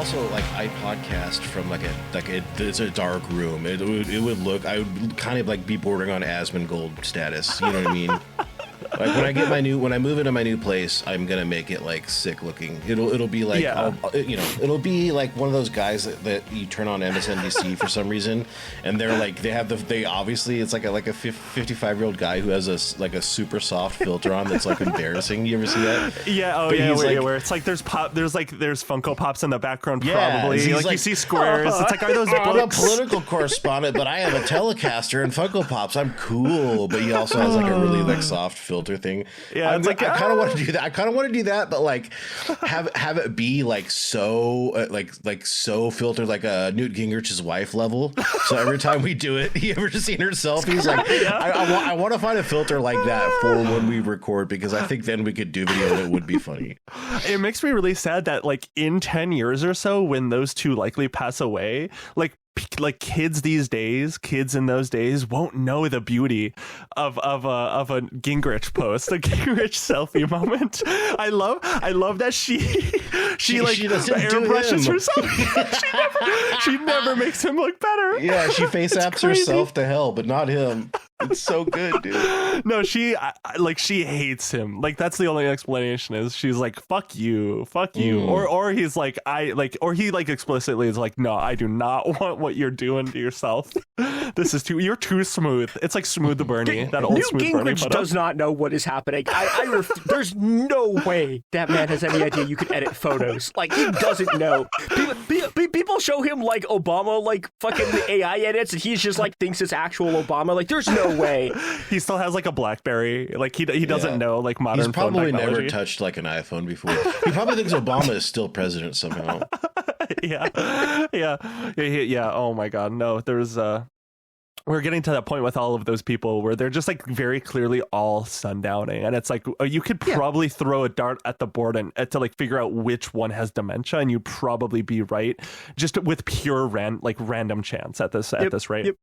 also like I podcast from it's a dark room. I would kind of like be bordering on Asmongold status. You know what I mean? Like when I move into my new place, I'm gonna make it like sick looking. It'll be like it'll be like one of those guys that you turn on MSNBC for some reason, and they're like they obviously it's like a 55-year-old guy who has a super soft filter on that's like embarrassing. You ever see that? Yeah. Where it's like there's Funko Pops in the background probably. Like you see squares. It's like, are those books? I'm a political correspondent, but I am a Telecaster and Funko Pops. I'm cool, but he also has like a really like soft filter thing. Yeah, I kind of want to do that. I kind of want to do that, but like have it be like so so filtered, like a Newt Gingrich's wife level. So every time we do it, you ever just seen her selfies? Like I want to find a filter like that for when we record, because I think then we could do video that would be funny. It makes me really sad that like in 10 years or so, when those two likely pass away, like kids in those days won't know the beauty of a Gingrich post, a Gingrich selfie moment. I love that she airbrushes herself. she never makes him look better. Yeah, she face apps herself to hell, but not him. It's so good, dude. No, she hates him. Like, that's the only explanation, is she's like, fuck you. Or he's like, or he like explicitly is like, no, I do not want what you're doing to yourself. You're too smooth. It's like Smooth the Bernie, that old Newt Smooth Gingrich Bernie photo. does not know what is happening. There's no way that man has any idea you could edit photos. Like, he doesn't know. People show him like Obama, like fucking AI edits, and he's just like thinks it's actual Obama. Like, there's no way. He still has like a BlackBerry. Like he doesn't know like modern. He's probably phone technology. never touched like an iPhone before. He probably thinks Obama is still president somehow. Yeah. Oh my God, no. There's we're getting to that point with all of those people where they're just like very clearly all sundowning, and it's like you could probably throw a dart at the board and to like figure out which one has dementia, and you'd probably be right, just with pure random chance at this rate. Yep.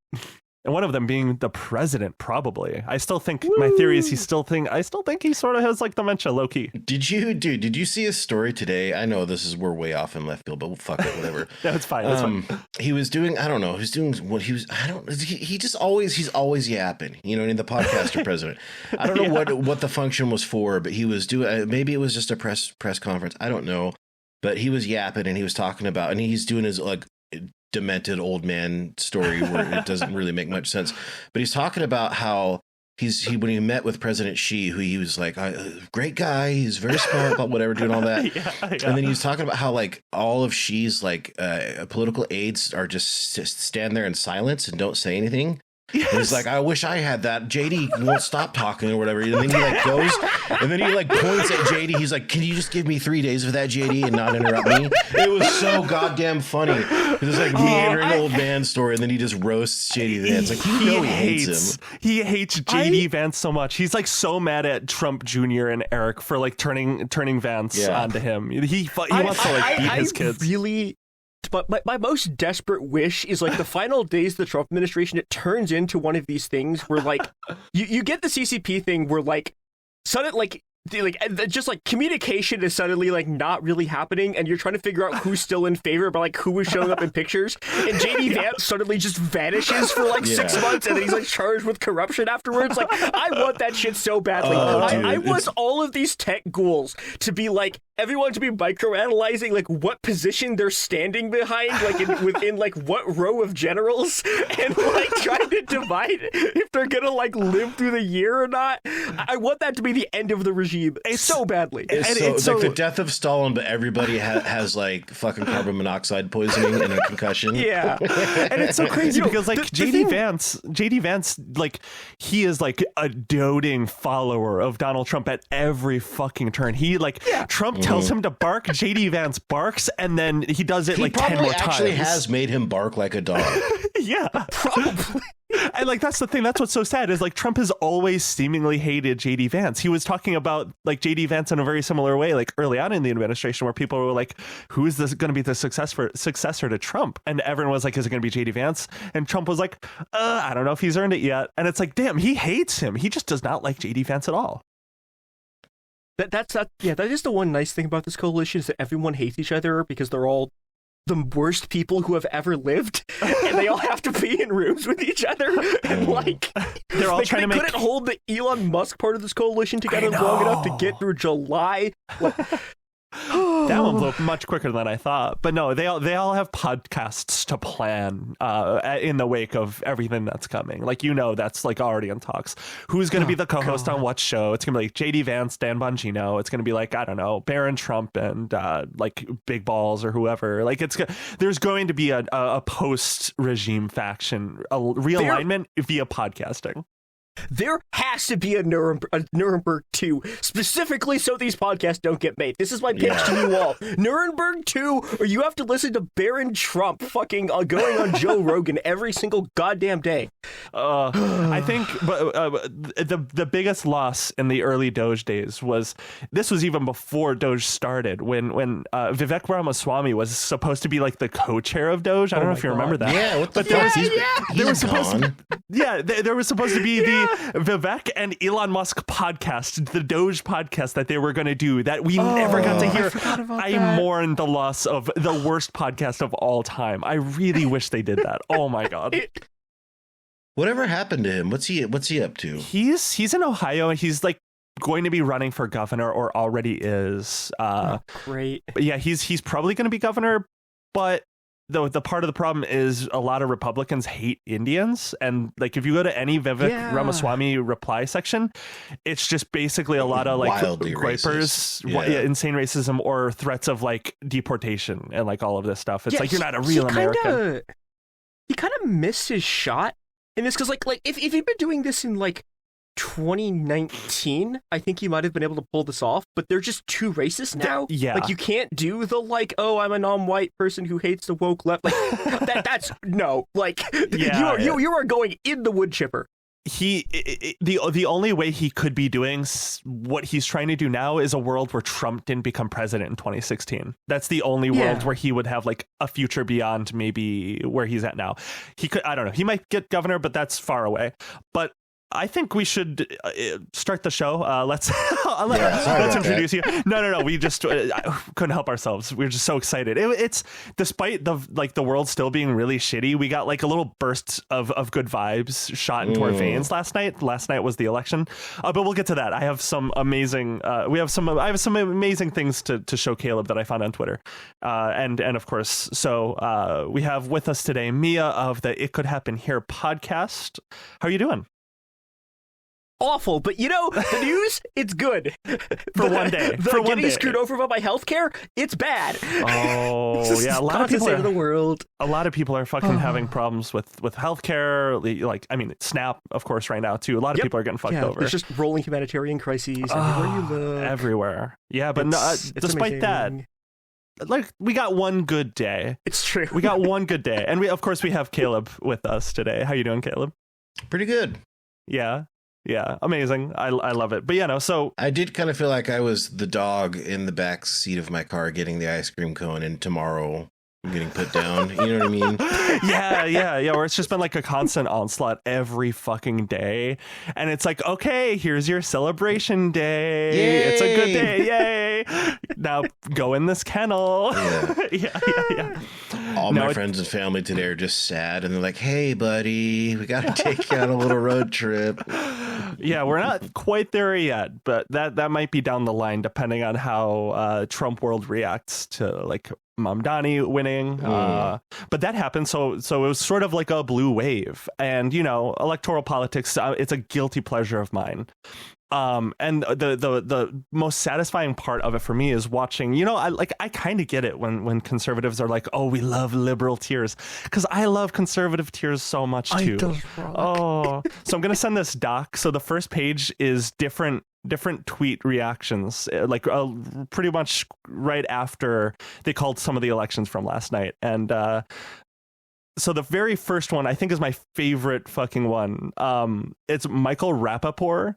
And one of them being the president, probably. I still think my theory is I still think he sort of has like dementia, low key. Did you see a story today? I know we're way off in left field, but fuck it, whatever. No, it's fine. It's fine. He was doing, I don't know, he's always yapping, you know, in the podcaster president. I don't know what the function was for, but he was doing, maybe it was just a press conference. I don't know, but he was yapping and he was talking about, and he's doing his like demented old man story where it doesn't really make much sense, but he's talking about how when he met with President Xi, who he was like, great guy, he's very smart, but whatever, doing all that. And then he was talking about how like all of Xi's like political aides are just stand there in silence and don't say anything. Yes. He's like, I wish I had that. JD won't stop talking or whatever. And then he like goes, and then he like points at JD. He's like, can you just give me 3 days of that, JD, and not interrupt me? It was so goddamn funny. It was like meandering old man story, and then he just roasts JD Vance. Like, he hates him. He hates JD Vance so much. He's like so mad at Trump Jr. and Eric for like turning Vance onto him. He wants to like beat his kids. But my most desperate wish is like the final days of the Trump administration, it turns into one of these things where like you get the CCP thing where like suddenly just like communication is suddenly like not really happening, and you're trying to figure out who's still in favor, but like who is showing up in pictures, and JD Vance suddenly just vanishes for like 6 months, and then he's like charged with corruption afterwards. Like, I want that shit so badly. I want all of these tech ghouls to be like, everyone to be microanalyzing like what position they're standing behind, like within like what row of generals, and like trying to divide if they're gonna like live through the year or not. I want that to be the end of the regime so badly. It's like the death of Stalin, but everybody has like fucking carbon monoxide poisoning and a concussion. Yeah, and it's so crazy because like JD Vance, like he is like a doting follower of Donald Trump at every fucking turn. He like Trump tells him to bark, JD Vance barks, and then he does it like 10 more times. He actually has made him bark like a dog. Yeah, probably. And like that's the thing, that's what's so sad, is like Trump has always seemingly hated JD Vance. He was talking about like JD Vance in a very similar way like early on in the administration, where people were like, who is this going to be the successor to Trump? And everyone was like, is it going to be JD Vance? And Trump was like, I don't know if he's earned it yet. And it's like, damn, he hates him. He just does not like JD Vance at all. That is the one nice thing about this coalition, is that everyone hates each other because they're all the worst people who have ever lived, and they all have to be in rooms with each other, and like they're all trying to make. Couldn't hold the Elon Musk part of this coalition together long enough to get through July. That one blew up much quicker than I thought. But no, they all have podcasts to plan in the wake of everything that's coming. Like, that's like already in talks. Who's going to be the co-host on what show? It's going to be like JD Vance, Dan Bongino. It's going to be like, I don't know, Barron Trump and like Big Balls or whoever. Like there's going to be a post-regime faction, a realignment via podcasting. There has to be a Nuremberg 2, specifically so these podcasts don't get made. This is my pitch to you all. Nuremberg 2, or you have to listen to Barron Trump fucking going on Joe Rogan every single goddamn day. I think the biggest loss in the early Doge days was, this was even before Doge started, when Vivek Ramaswamy was supposed to be like the co-chair of Doge. I don't know if you remember that. Yeah, what the fuck? There was supposed to be the Vivek and Elon Musk podcast, the Doge podcast that they were going to do that we never got to hear. I mourn the loss of the worst podcast of all time. I really wish they did that. Oh my God. Whatever happened to him? What's he up to? He's in Ohio, and he's like going to be running for governor, or already is. Great. But yeah, he's probably going to be governor, but the part of the problem is a lot of Republicans hate Indians, and like if you go to any Vivek Ramaswamy reply section, it's just basically a lot of like gripers, insane racism, or threats of like deportation and like all of this stuff. It's like, you're not a real American. He kind of missed his shot in this, because like if he'd been doing this in like 2019, I think he might have been able to pull this off, but they're just too racist now. Like, you can't do the like, oh, I'm a non-white person who hates the woke left. Like that's no. Like you are going in the wood chipper. The only way he could be doing what he's trying to do now is a world where Trump didn't become president in 2016. That's the only world where he would have like a future beyond maybe where he's at now. He could, I don't know, he might get governor, but that's far away. But I think we should start the show. Let's introduce you. No. We just couldn't help ourselves. We were just so excited. It's despite the world still being really shitty. We got like a little burst of good vibes shot into our veins last night. Last night was the election, but we'll get to that. I have some amazing. I have some amazing things to show Caleb that I found on Twitter, and of course. So we have with us today Mia of the It Could Happen Here podcast. How are you doing? Awful, but the news, it's good. For one day. For getting screwed over by my healthcare, it's bad. Oh, yeah. A lot of people are the world. A lot of people are fucking having problems with healthcare. Like, I mean, SNAP, of course, right now too. A lot of people are getting fucked over. There's just rolling humanitarian crises everywhere you look. Everywhere. Yeah, but despite amazing. That, like, we got one good day. It's true. We got one good day, and we have Caleb with us today. How you doing, Caleb? Pretty good. Yeah, amazing. I love it. But so I did kind of feel like I was the dog in the back seat of my car getting the ice cream cone, and tomorrow I'm getting put down. You know what I mean? Yeah. Where it's just been like a constant onslaught every fucking day, and it's like, okay, here's your celebration day. Yay! It's a good day. Yay! Now go in this kennel. Yeah. All my friends and family today are just sad, and they're like, "Hey, buddy, we got to take you on a little road trip." Yeah, we're not quite there yet, but that might be down the line, depending on how Trump world reacts to like Mamdani winning. But that happened, so it was sort of like a blue wave, and electoral politics. It's a guilty pleasure of mine. And the most satisfying part of it for me is watching, I kind of get it when conservatives are like, oh, we love liberal tears, because I love conservative tears so much too. So I'm going to send this doc. So the first page is different tweet reactions, like pretty much right after they called some of the elections from last night. And, so the very first one I think is my favorite fucking one. It's Michael Rapaport,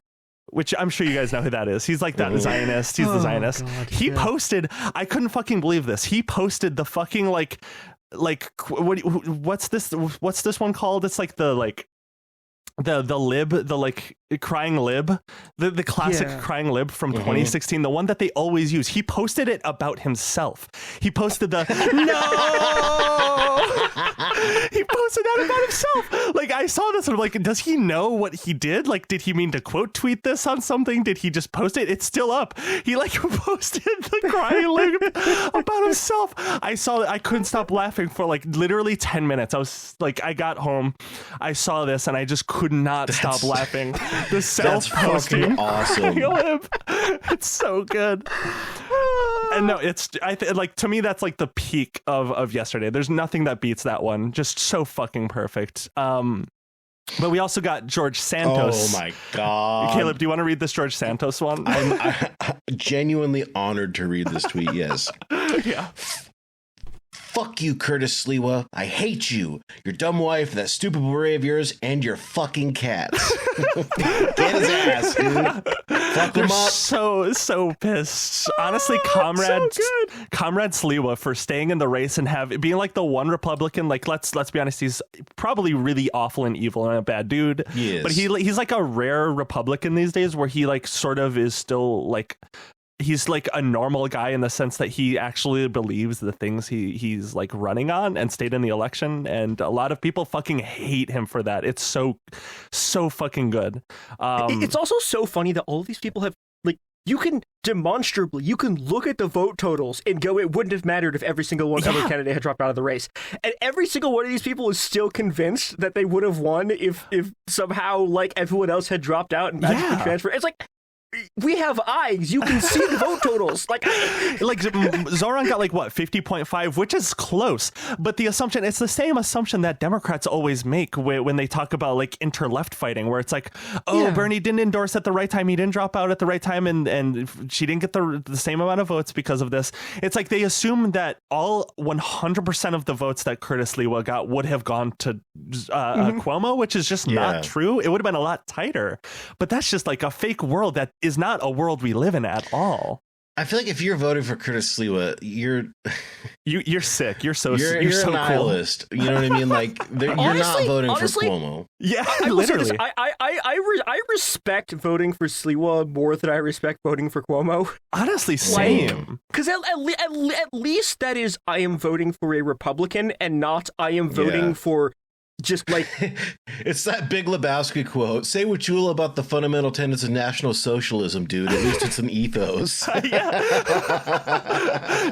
which I'm sure you guys know who that is. He's like that Zionist. He's the Zionist. God, he posted, I couldn't fucking believe this. He posted the fucking what's this one called? It's like the lib, the like crying lib, the classic crying lib from 2016, the one that they always use. He posted it about himself. He posted the no. He posted that about himself. Like, I saw this and I'm like, does he know what he did? Like, did he mean to quote tweet this on something? Did he just post it? It's still up. He like posted the crying lib about himself. I saw it. I couldn't stop laughing for like literally 10 minutes. I was like, I got home, I saw this, and I just could not stop laughing. The self-posting awesome lib. It's so good. And no, it's like, to me, that's like the peak of yesterday. There's nothing that beats that one. Just so fucking perfect. But we also got George Santos. Oh my God. Caleb, do you want to read this George Santos one? I'm genuinely honored to read this tweet. Yes. Yeah. Fuck you, Curtis Sliwa. I hate you, your dumb wife, that stupid beret of yours, and your fucking cats. Get his ass, dude. Fuck him up. So pissed. Honestly, Comrade Sliwa for staying in the race and being like the one Republican. Like, let's be honest, he's probably really awful and evil and a bad dude. He is. But he's like a rare Republican these days, where he like sort of is still like, he's like a normal guy in the sense that he actually believes the things he's like running on and stayed in the election. And a lot of people fucking hate him for that. It's so fucking good. It's also so funny that all of these people have, like, you can look at the vote totals and go, it wouldn't have mattered if every single one other candidate had dropped out of the race. And every single one of these people is still convinced that they would have won if somehow like everyone else had dropped out and magically transferred. It's like, we have eyes. You can see the vote totals. Like Zoran got like what, 50.5, which is close. But the assumption, it's the same assumption that Democrats always make when they talk about like inter-left fighting, where it's like, Bernie didn't endorse at the right time, he didn't drop out at the right time, and she didn't get the same amount of votes because of this. It's like they assume that all 100% of the votes that Curtis Sliwa got would have gone to Cuomo, which is just not true. It would have been a lot tighter. But that's just like a fake world that is not a world we live in at all. I feel like if you're voting for Curtis Sliwa, you're sick. You're so a nihilist. Cool. You know what I mean? Like, you're not voting for Cuomo. Yeah, I literally. I respect voting for Sliwa more than I respect voting for Cuomo. Honestly, same. Because at least that is, I am voting for a Republican and not I am voting for just like it's that Big Lebowski quote. Say what you will about the fundamental tenets of National Socialism, dude. At least it's an ethos.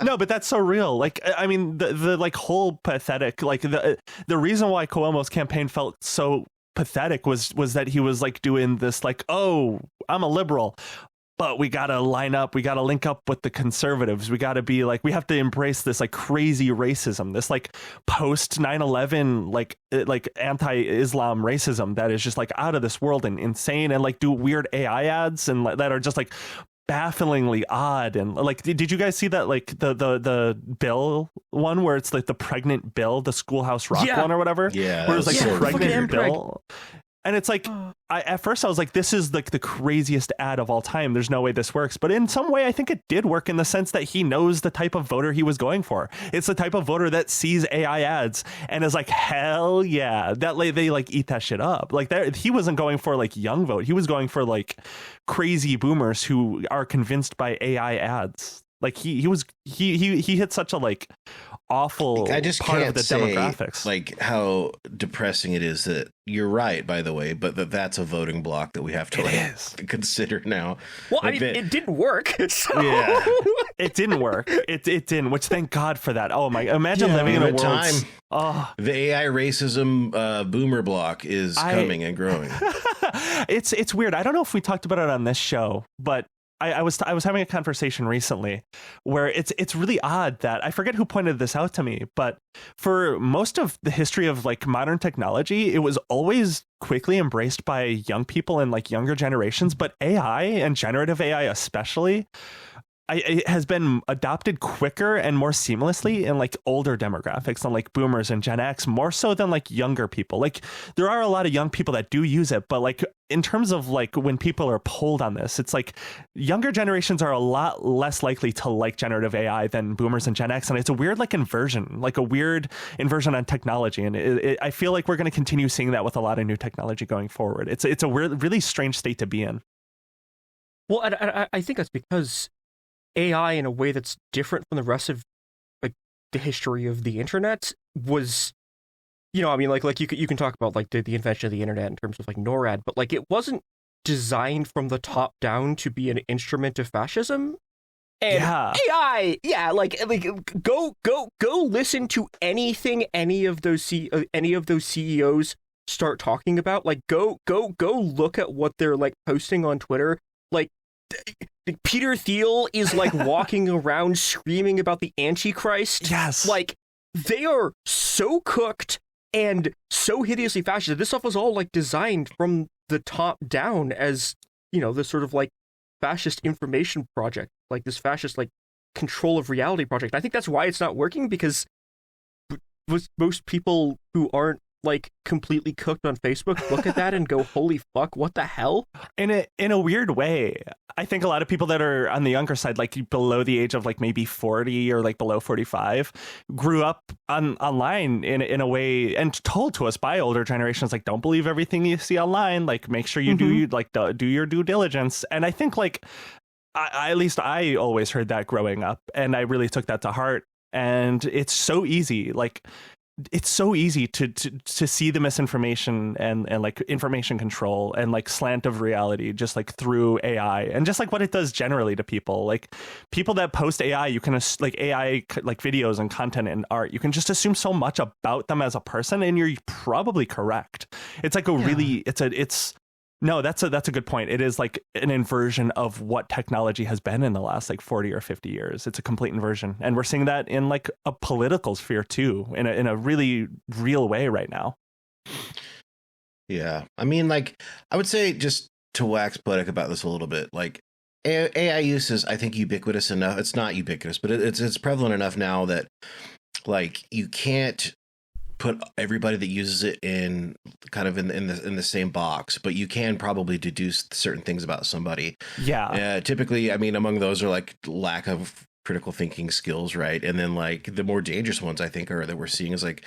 No, but that's so real. Like, I mean, the like whole pathetic, like the reason why Cuomo's campaign felt so pathetic was that he was like doing this like, oh, I'm a liberal, but we got to line up. We got to link up with the conservatives. We got to be like, we have to embrace this like crazy racism, this like post 9/11, like anti-Islam racism that is just like out of this world and insane, and like do weird AI ads and that are just like bafflingly odd. And like, did you guys see that, like the Bill one where it's like the pregnant Bill, the Schoolhouse Rock one or whatever? Yeah. Where it's like pregnant Bill. And it's like, at first I was like, this is like the craziest ad of all time. There's no way this works. But in some way, I think it did work in the sense that he knows the type of voter he was going for. It's the type of voter that sees AI ads and is like, hell yeah. They like eat that shit up. Like, he wasn't going for like young vote. He was going for like crazy boomers who are convinced by AI ads. Like he hit such a like awful I just part can't of the say, demographics. like, how depressing it is that you're right, by the way, but that's a voting block that we have to consider now. Well, I mean, it didn't work. So. Yeah, it didn't work. It didn't. Which thank God for that. Oh my! Imagine living in a world. The AI racism boomer block is coming and growing. It's weird. I don't know if we talked about it on this show, but I was having a conversation recently where it's really odd that I forget who pointed this out to me, but for most of the history of like modern technology, it was always quickly embraced by young people and like younger generations, but AI and generative AI especially it has been adopted quicker and more seamlessly in like older demographics than like boomers and Gen X, more so than like younger people. Like there are a lot of young people that do use it, but like in terms of like when people are polled on this, it's like younger generations are a lot less likely to like generative AI than boomers and Gen X. And it's a weird like inversion, like a weird inversion on technology. And I feel like we're going to continue seeing that with a lot of new technology going forward. It's a weird, really strange state to be in. Well, I think that's because AI, in a way that's different from the rest of like the history of the internet, was, you know, I mean, like you can talk about like the invention of the internet in terms of like NORAD, but like it wasn't designed from the top down to be an instrument of fascism. And AI, like go listen to anything any of those CEOs start talking about. Like go look at what they're like posting on Twitter. Like Peter Thiel is like walking around screaming about the Antichrist. Yes. Like they are so cooked and so hideously fascist. This stuff was all like designed from the top down as, you know, this sort of like fascist information project, like this fascist like control of reality project. I think that's why it's not working, because most people who aren't like completely cooked on Facebook look at that and go, holy fuck, what the hell? In a weird way, I think a lot of people that are on the younger side, like below the age of like maybe 40 or like below 45, grew up online in a way and told to us by older generations, like, don't believe everything you see online, like make sure you do your due diligence. And I think like at least I always heard that growing up, and I really took that to heart. And it's so easy, like it's so easy to see the misinformation and like information control and like slant of reality just like through AI, and just like what it does generally to people. Like people that post AI, you can like AI like videos and content and art, you can just assume so much about them as a person, and you're probably correct. It's like that's a good point. It is like an inversion of what technology has been in the last like 40 or 50 years. It's a complete inversion. And we're seeing that in like a political sphere too, in a really real way right now. Yeah. I mean, like, I would say, just to wax poetic about this a little bit, like AI use is, I think, ubiquitous enough. It's not ubiquitous, but it's prevalent enough now that like you can't put everybody that uses it in kind of in the same box, but you can probably deduce certain things about somebody. Yeah. Typically, I mean, among those are like lack of critical thinking skills, right? And then like the more dangerous ones, I think, are that we're seeing is like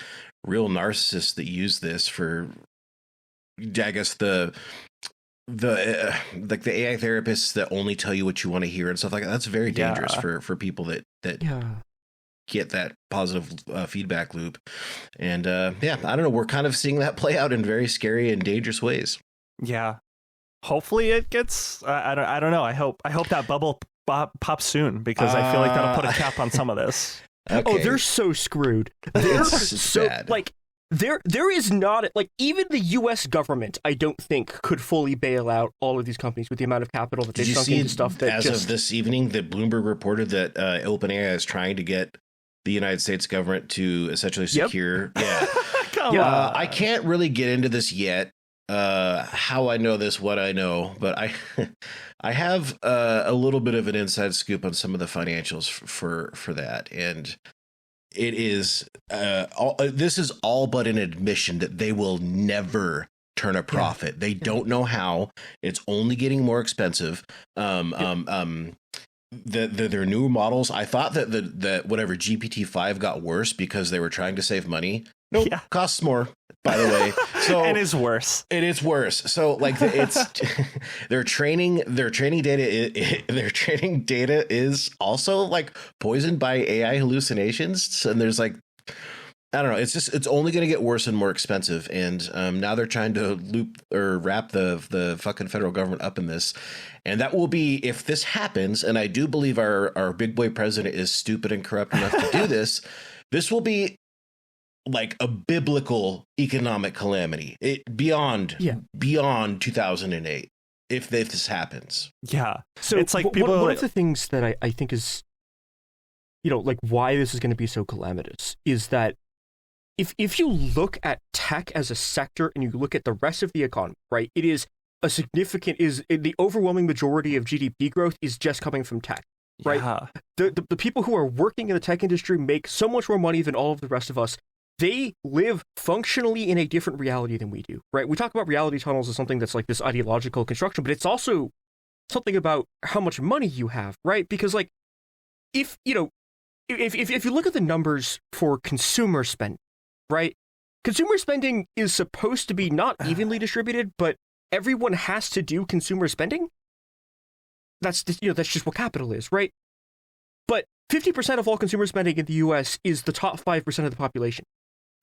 real narcissists that use this for, I guess, the like the AI therapists that only tell you what you want to hear and stuff like that. That's very dangerous for people that get that positive feedback loop. And I don't know, we're kind of seeing that play out in very scary and dangerous ways. Yeah, hopefully it gets I don't know, I hope that bubble pops soon, because I feel like that'll put a cap on some of this. Okay. Oh, they're so screwed. They're so bad. Like there is not, like, even the U.S. government, I don't think, could fully bail out all of these companies with the amount of capital that they've sunk into stuff. That as of this evening, that Bloomberg reported that OpenAI is trying to get the United States government to essentially secure. Yeah. Come on. I can't really get into this yet. How I know this, what I know, but I have a little bit of an inside scoop on some of the financials for that, and it is this is all but an admission that they will never turn a profit. They don't know how. It's only getting more expensive. Their new models, I thought that whatever GPT-5 got worse because they were trying to save money. Nope, costs more, by the way. So it is worse. It is worse. So like it's their training data is also like poisoned by AI hallucinations. And there's like, I don't know. It's only going to get worse and more expensive. And now they're trying to wrap the fucking federal government up in this. And that will be, if this happens, and I do believe our big boy president is stupid and corrupt enough to do this, this will be like a biblical economic calamity. Beyond 2008, if this happens. Yeah. So it's like one of the things that I think is, you know, like why this is going to be so calamitous is that if you look at tech as a sector and you look at the rest of the economy, right, it is the overwhelming majority of GDP growth is just coming from tech. right? Yeah. The people who are working in the tech industry make so much more money than all of the rest of us. They live functionally in a different reality than we do, right? We talk about reality tunnels as something that's like this ideological construction, but it's also something about how much money you have, right? Because like, if you look at the numbers for consumer spending, right? Consumer spending is supposed to be not evenly distributed, but everyone has to do consumer spending. That's just what capital is, right? But 50% of all consumer spending in the US is the top 5% of the population.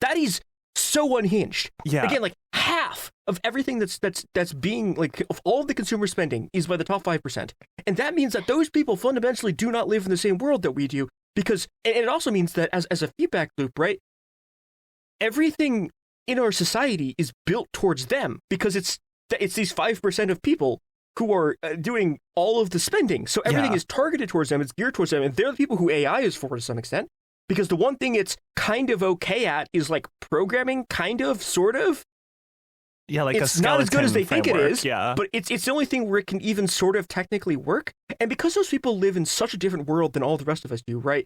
That is so unhinged. Yeah. Again, like half of everything that's being like of all of the consumer spending is by the top 5%. And that means that those people fundamentally do not live in the same world that we do, because and it also means that as a feedback loop, right? Everything in our society is built towards them because it's these 5% of people who are doing all of the spending. So everything is targeted towards them, it's geared towards them, and they're the people who AI is for to some extent. Because the one thing it's kind of okay at is like programming, kind of, sort of. Yeah, like it's a not as good as they think it framework, is. Yeah. But it's the only thing where it can even sort of technically work. And because those people live in such a different world than all the rest of us do, right?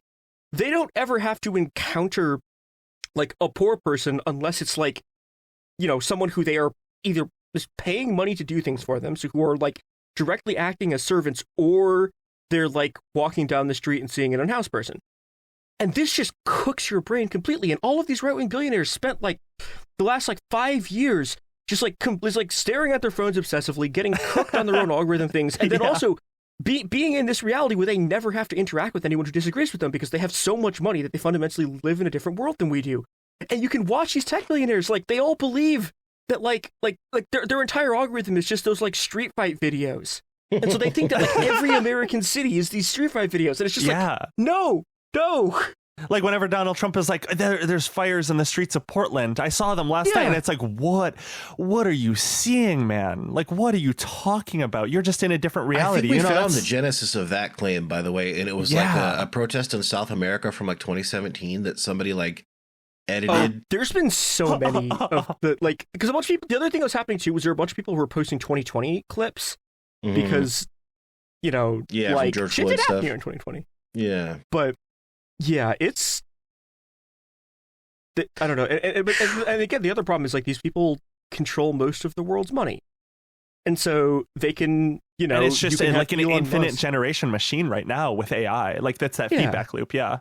They don't ever have to encounter like a poor person unless it's like, someone who they are either just paying money to do things for them, so who are like directly acting as servants, or they're like walking down the street and seeing an unhoused person. And this just cooks your brain completely. And all of these right-wing billionaires spent like the last like 5 years just like staring at their phones obsessively, getting cooked on their own algorithm things, and then also being in this reality where they never have to interact with anyone who disagrees with them because they have so much money that they fundamentally live in a different world than we do. And you can watch these tech billionaires, like they all believe that like their entire algorithm is just those like street fight videos. And so they think that like every American city is these street fight videos. And it's just like, no. Like whenever Donald Trump is like, there's fires in the streets of Portland. I saw them last night, and it's like, what are you seeing, man? Like, what are you talking about? You're just in a different reality. I think we found the genesis of that claim, by the way, and it was like a protest in South America from like 2017 that somebody like edited. There's been so many of the like, because a bunch of people. The other thing that was happening too was there were a bunch of people who were posting 2020 clips because like from George shit Floyd did happen stuff here in 2020. Yeah, but. Yeah, it's. I don't know, and again, the other problem is like these people control most of the world's money, and so they can, and it's just like an infinite generation machine right now with AI. Like that's that feedback loop. Yeah,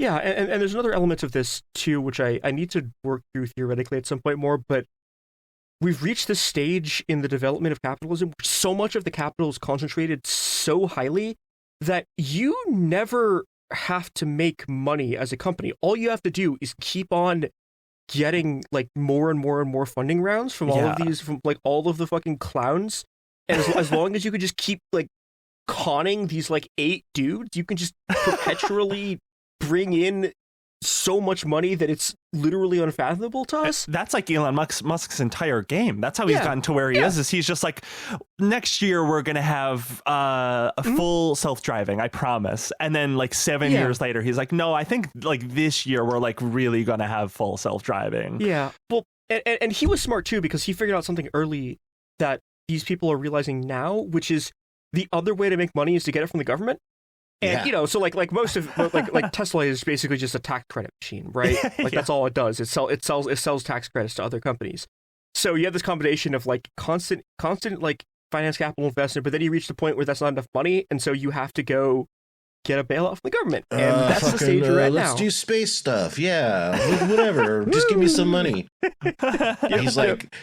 and there's another element of this too, which I need to work through theoretically at some point more, but we've reached this stage in the development of capitalism where so much of the capital is concentrated so highly that you never have to make money as a company. All you have to do is keep on getting like more and more and more funding rounds from all of these, from like all of the fucking clowns. And as long as you could just keep like conning these like 8 dudes, you can just perpetually bring in so much money that it's literally unfathomable to us. That's like Elon Musk's entire game. That's how he's gotten to where he is he's just like, next year we're going to have a full self-driving, I promise. And then like 7 years later, he's like, no, I think like this year we're like really going to have full self-driving. Yeah. Well, and he was smart too, because he figured out something early that these people are realizing now, which is the other way to make money is to get it from the government. And so like most of like Tesla is basically just a tax credit machine, right? Like that's all it does. It sells tax credits to other companies. So you have this combination of like constant like finance capital investment, but then you reach the point where that's not enough money, and so you have to go get a bailout from the government, and that's the stage we're at now. Let's do space stuff, whatever. Just give me some money. He's like,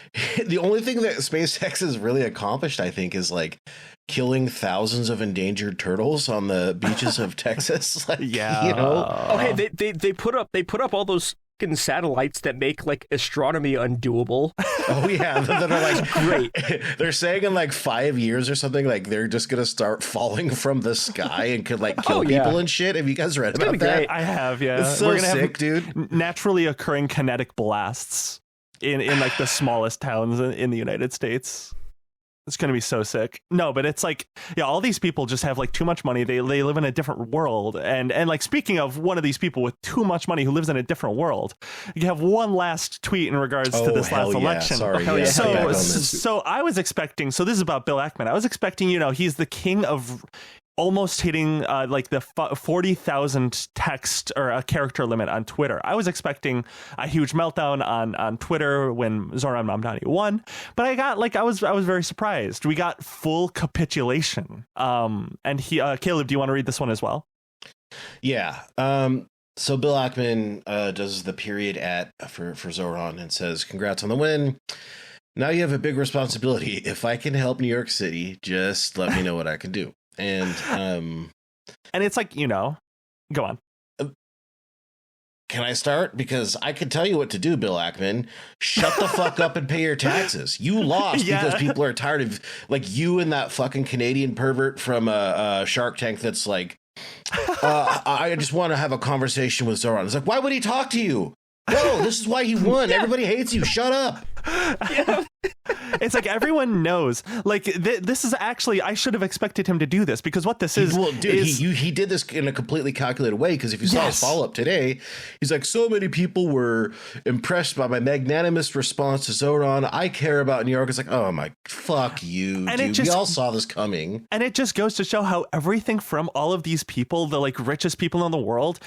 the only thing that SpaceX has really accomplished, I think, is like killing thousands of endangered turtles on the beaches of Texas. Like, Okay, they put up all those fucking satellites that make like astronomy undoable. Oh yeah, that are like great. They're saying in like 5 years or something, like they're just gonna start falling from the sky and could like kill people and shit. Have you guys read about that? I have. Yeah, it's so we're gonna sick, have dude. Naturally occurring kinetic blasts in like the smallest towns in the United States. It's going to be so sick. No, but it's like, all these people just have like too much money. They live in a different world. And like, speaking of one of these people with too much money who lives in a different world, you have one last tweet in regards to this last election. Sorry. So I was expecting, so this is about Bill Ackman. I was expecting, he's the king of almost hitting like the 40,000 text or a character limit on Twitter. I was expecting a huge meltdown on Twitter when Zoran Mamdani won, but I was very surprised. We got full capitulation. And Caleb, do you want to read this one as well? Yeah. So Bill Ackman does the period for Zoran and says, "Congrats on the win. Now you have a big responsibility. If I can help New York City, just let me know what I can do." And it's like, go on. Can I start? Because I can tell you what to do, Bill Ackman. Shut the fuck up and pay your taxes. You lost because people are tired of like you and that fucking Canadian pervert from Shark Tank that's like, I just want to have a conversation with Zoran. It's like, why would he talk to you? Bro, this is why he won. Everybody hates you. Shut up. Yeah. It's like everyone knows. Like this is actually, I should have expected him to do this because what this is. Well, dude, he did this in a completely calculated way because if you saw his follow up today, he's like, so many people were impressed by my magnanimous response to Zoran. I care about New York. It's like, oh my, fuck you, and dude. We all saw this coming. And it just goes to show how everything from all of these people, the like richest people in the world,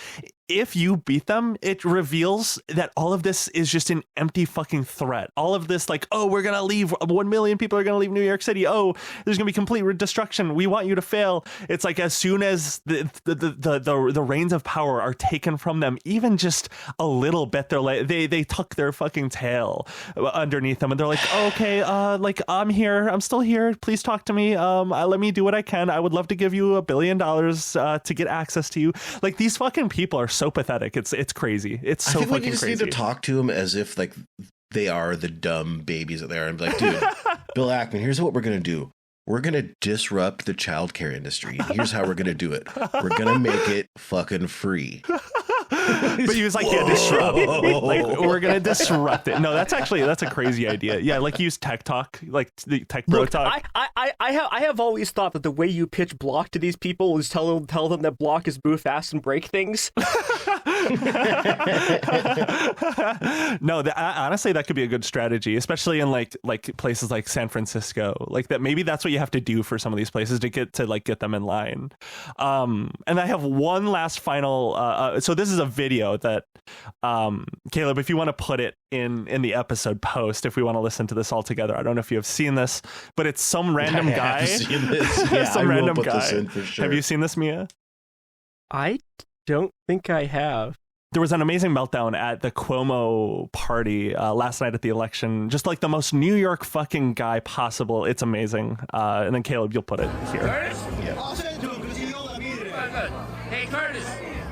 if you beat them, it reveals that all of this is just an empty fucking threat. All of this, like, oh, we're going to leave. 1 million people are going to leave New York City. Oh, there's going to be complete destruction. We want you to fail. It's like as soon as the reins of power are taken from them, even just a little bit, they're like, they tuck their fucking tail underneath them. And they're like, oh, okay, like, I'm here. I'm still here. Please talk to me. Let me do what I can. I would love to give you $1 billion to get access to you. Like, these fucking people are so pathetic. It's crazy. It's so fucking crazy. I think we just need to talk to them as if like they are the dumb babies that they are and be like, dude, Bill Ackman, here's what we're gonna do. We're gonna disrupt the childcare industry. Here's how we're gonna do it. We're gonna make it fucking free. But he was like, yeah, disrupt. Like, we're gonna disrupt it. No, that's a crazy idea. Yeah, like use tech talk, like the tech bro talk. I have always thought that the way you pitch Block to these people is tell them that Block is move fast and break things. No, honestly, that could be a good strategy, especially in like places like San Francisco. Like that, maybe that's what you have to do for some of these places to get them in line. And I have one last final. So this is a video that Caleb, if you want to put it in the episode post, if we want to listen to this all together. I don't know if you have seen this, but it's some random guy. Seen this. Yeah, some random guy. This in for sure. Have you seen this, Mia? I don't think I have. There was an amazing meltdown at the Cuomo party last night at the election. Just like the most New York fucking guy possible. It's amazing. And then Caleb, you'll put it here. Curtis? Yeah. I'll send it to him because he yelled at me today. Good. Hey, Curtis,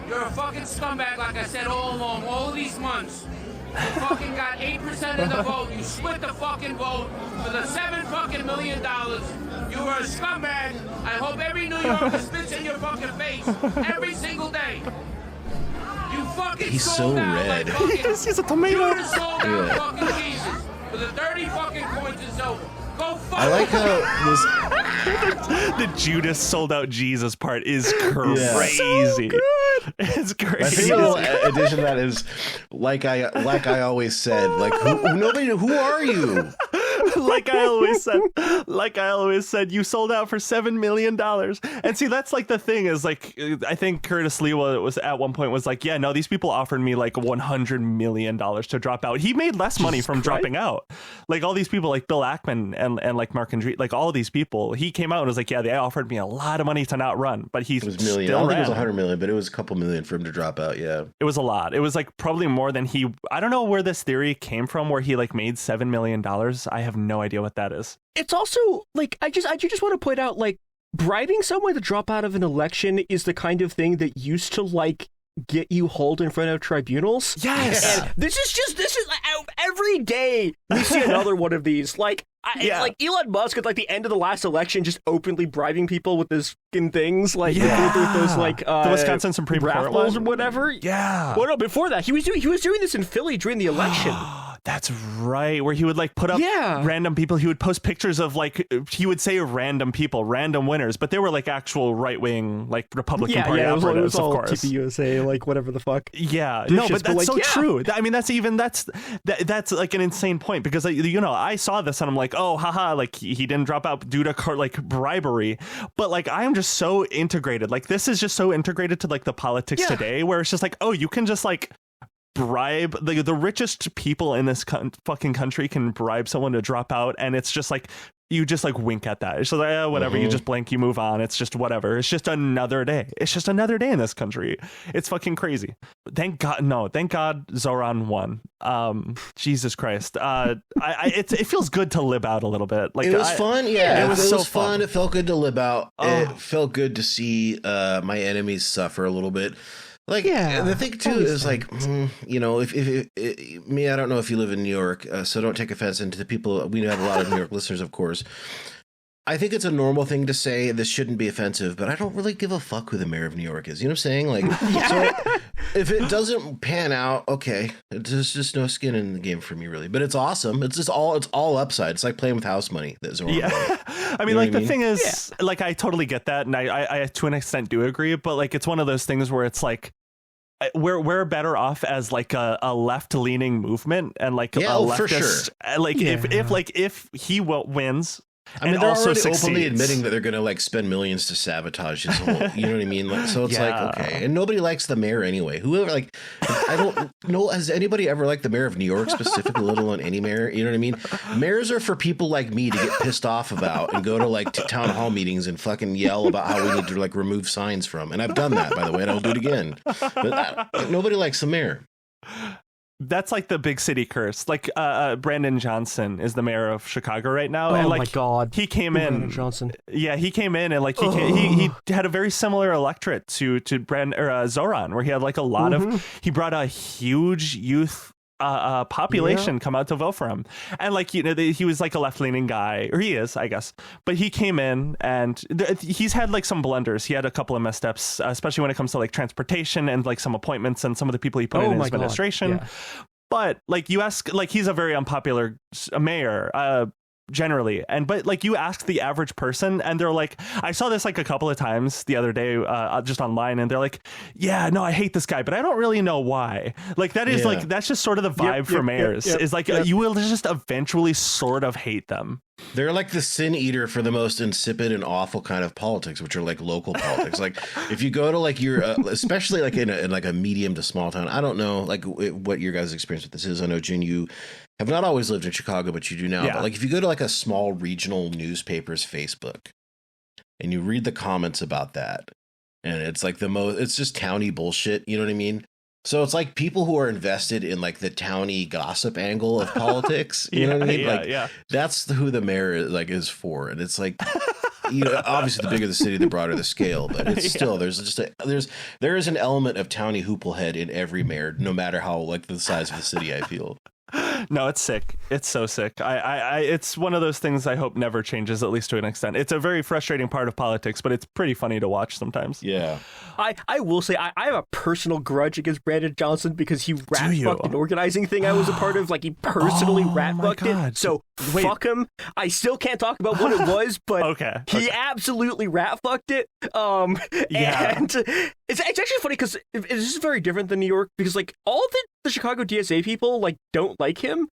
you're a fucking scumbag like I said all along, all these months. You fucking got 8% of the vote. You split the fucking vote for the $7 million. You were a scumbag. I hope every New Yorker spits in your fucking face every single day. You fucking He's sold so out red. like fucking, He's a tomato. You sold out fucking Jesus. For the 30 fucking coins is over. Go fuck. I like how the Judas sold out Jesus part is crazy. Yeah. So good. It's my crazy. favorite little addition to that is like I always said, like who are you? like I always said, you sold out for $7 million. And see, that's like the thing is like, I think Curtis Lee was at one point was like, yeah, no, these people offered me like $100 million to drop out. He made less money from dropping out. Like all these people like Bill Ackman and like Mark Andreessen, like all these people, he came out and was like, yeah, they offered me a lot of money to not run, but he was million. I don't think it was 100 million, but it was a couple million for him to drop out. Yeah, it was a lot. It was like probably more than I don't know where this theory came from, where he like made $7 million. I have no idea what that is. It's also like I just want to point out, like, bribing someone to drop out of an election is the kind of thing that used to like get you hauled in front of tribunals. Yes. And this is every day we see another one of these. Like, like Elon Musk at like the end of the last election, just openly bribing people with his fucking things, like with those like the Wisconsin Supreme Court raffles or whatever. Yeah. Well, no, before that, he was doing this in Philly during the election. That's right. Where he would like put up random people. He would post pictures of like, he would say random people, random winners, but they were like actual right wing, like Republican Party operatives, it was all of course. TPUSA, like whatever the fuck. Yeah. No, but that's so true. I mean, that's like an insane point because, you know, I saw this and I'm like, oh, haha, like he didn't drop out due to like bribery. But like, I am just so integrated. Like, this is just so integrated to like the politics today where it's just like, oh, you can just like bribe the richest people in this fucking country can bribe someone to drop out, and it's just like you just like wink at that. It's just like, whatever. You just blink, you move on. It's just whatever. It's just another day. It's just another day in this country. It's fucking crazy. Thank God Zoran won. Jesus Christ. It feels good to live out a little bit. Like, it was fun. Yeah, it was so fun. It felt good to live out. It felt good to see my enemies suffer a little bit. Like, the thing too is like, you know, if me, I don't know if you live in New York, so don't take offense. And to the people, we have a lot of New York listeners, of course. I think it's a normal thing to say this shouldn't be offensive, but I don't really give a fuck who the mayor of New York is. You know what I'm saying? Like, so if it doesn't pan out, okay, there's just no skin in the game for me, really. But it's awesome. It's all upside. It's like playing with house money. I mean, like, the thing is, like, I totally get that, and I to an extent do agree, but like, it's one of those things where it's like, we're better off as like a left-leaning movement and like a leftist, for sure. Like if he wins. I mean, they're already openly admitting that they're going to like spend millions to sabotage his whole, you know what I mean? Like, so it's like, okay. And nobody likes the mayor anyway. Whoever, like, I don't know, has anybody ever liked the mayor of New York specifically, let alone any mayor? You know what I mean? Mayors are for people like me to get pissed off about and go to like town hall meetings and fucking yell about how we need to like remove signs from. And I've done that, by the way, and I'll do it again. But nobody likes the mayor. That's like the big city curse. Like Brandon Johnson is the mayor of Chicago right now, and like, my God, he came in. Brandon Johnson. Yeah, he came in and like he had a very similar electorate to Zoran, where he had like a lot of. He brought a huge youth population come out to vote for him, and like, you know, he was like a left-leaning guy, or he is, I guess, but he came in and he's had like some blunders. He had a couple of missteps, especially when it comes to like transportation and like some appointments and some of the people he put in his administration. But like, you ask, like, he's a very unpopular mayor generally, but like, you ask the average person and they're like, I saw this like a couple of times the other day just online, and they're like, yeah, no, I hate this guy, but I don't really know why. Like, that is like, that's just sort of the vibe for mayors, is like, you will just eventually sort of hate them. They're like the sin eater for the most insipid and awful kind of politics, which are like local politics. Like, if you go to like your, especially like in like a medium to small town, I don't know like what your guys' experience with this is. I know, June, you have not always lived in Chicago, but you do now. But like, if you go to like a small regional newspaper's Facebook and you read the comments about that, and it's like it's just towny bullshit. You know what I mean? So it's like people who are invested in like the towny gossip angle of politics. You know what I mean? Like, that's who the mayor is for. And it's like, you know, obviously the bigger the city, the broader the scale, but it's still, there is an element of towny hooplehead in every mayor, no matter how like the size of the city, I feel. No, it's sick. It's so sick. It's one of those things I hope never changes, at least to an extent. It's a very frustrating part of politics, but it's pretty funny to watch sometimes. Yeah. I will say I have a personal grudge against Brandon Johnson because he rat-fucked an organizing thing I was a part of. Like, he personally rat-fucked it. So fuck him. I still can't talk about what it was, but he absolutely rat-fucked it. And it's actually funny because this is very different than New York, because like all the Chicago DSA people like don't like him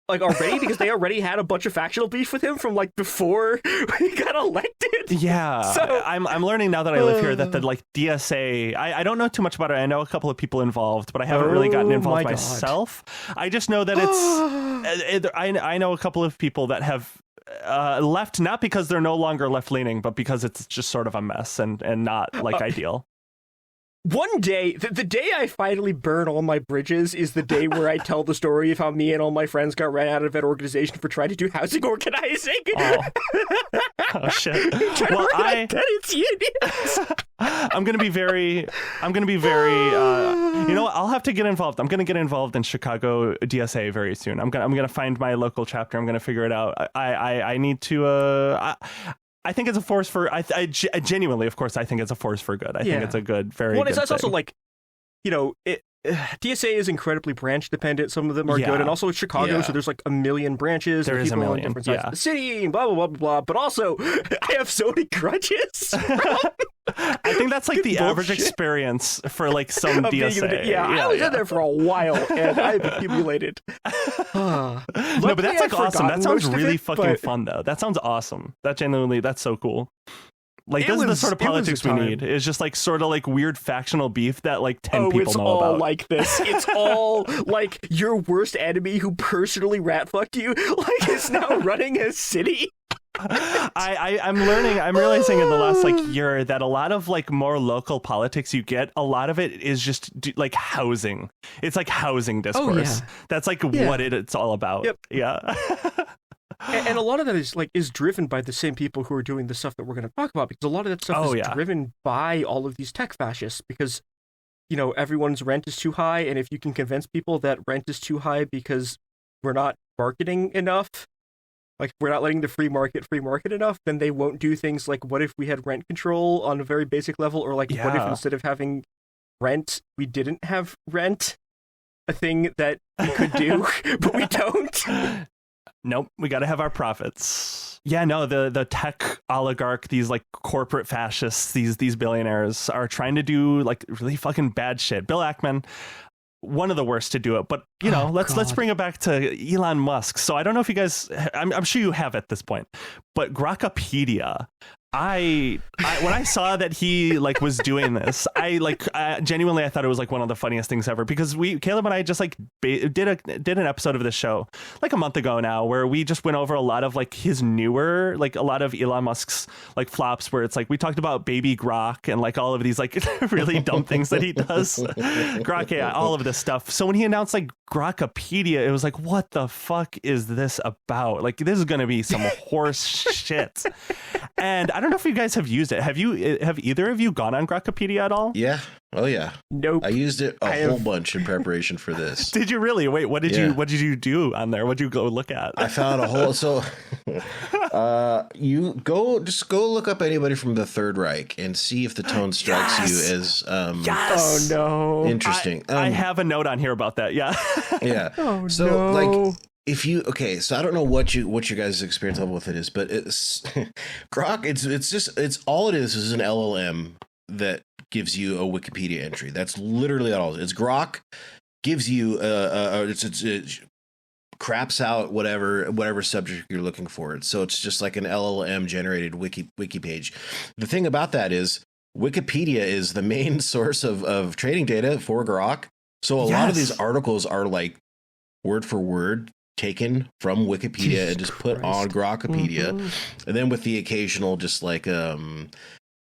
like already because they already had a bunch of factional beef with him from like before he got elected. Yeah. So I'm learning now that I live here that the like DSA, I don't know too much about it. I know a couple of people involved, but I haven't really gotten involved myself. I just know that I know a couple of people that have left, not because they're no longer left leaning, but because it's just sort of a mess and not like ideal. One day, the day I finally burn all my bridges is the day where I tell the story of how me and all my friends got ran out of that organization for trying to do housing organizing. Oh shit. Well, it's unions. I'm gonna be very you know what, I'll have to get involved. I'm gonna get involved in Chicago DSA very soon. I'm gonna find my local chapter. I'm gonna figure it out. I need to I think it's a force for. I genuinely, of course, I think it's a force for good. I think it's a good, very. Well, good it's also like, you know, TSA is incredibly branch dependent. Some of them are good, and also Chicago, so there's like a million branches. There is a million, on different sides of the city, and blah blah blah blah blah. But also, I have so many grudges. I think that's like the average experience for like some DSA. I was in there for a while, and I've accumulated. No, but that's like awesome. That sounds really fucking fun, though. That sounds awesome. That's so cool. Like, this is the sort of politics we need. It's just like sort of like weird factional beef that like 10 people know about. It's all like this. It's all like your worst enemy who personally rat fucked you, like, is now running a city. I'm realizing in the last like year that a lot of like more local politics you get, a lot of it is just like housing. It's like housing discourse. That's like what it's all about. Yep. Yeah. And a lot of that is driven by the same people who are doing the stuff that we're going to talk about, because a lot of that stuff is driven by all of these tech fascists, because, you know, everyone's rent is too high, and if you can convince people that rent is too high because we're not marketing enough, like we're not letting the free market enough, then they won't do things like, what if we had rent control on a very basic level, or like what if instead of having rent, we didn't have rent, a thing that we could do, but we don't. Nope, we got to have our profits. Yeah, no, the tech oligarch, these like corporate fascists, these billionaires are trying to do like really fucking bad shit. Bill Ackman, one of the worst to do it, but you know, let's bring it back to Elon Musk. So I don't know if you guys, I'm sure you have at this point, but Grokipedia. I when I saw that he like was doing this, I genuinely I thought it was like one of the funniest things ever, because Caleb and I just like did an episode of this show like a month ago now, where we just went over a lot of like his newer, like a lot of Elon Musk's like flops, where it's like we talked about baby Grok and like all of these like really dumb things that he does. Grok AI, all of this stuff. So when he announced like Grokipedia, it was like, what the fuck is this about? Like, this is going to be some horse shit. And I don't know if you guys have used it. Have either of you gone on Grokipedia at all? Yeah. Oh yeah. Nope. I used it a whole bunch in preparation for this. Did you really? Wait, what did you do on there? What did you go look at? I found a whole you go look up anybody from the Third Reich and see if the tone strikes you as oh no, interesting. I have a note on here about that. Yeah. Yeah. Oh, so no. like, if you so I don't know what your guys' experience level with it is, but it's Grok. It's all it is an LLM that gives you a Wikipedia entry. That's literally all it is. It's Grok gives you it craps out whatever subject you're looking for. So it's just like an LLM generated wiki page. The thing about that is Wikipedia is the main source of training data for Grok. So a lot of these articles are like word for word taken from Wikipedia and just put on Grokipedia. And then with the occasional just like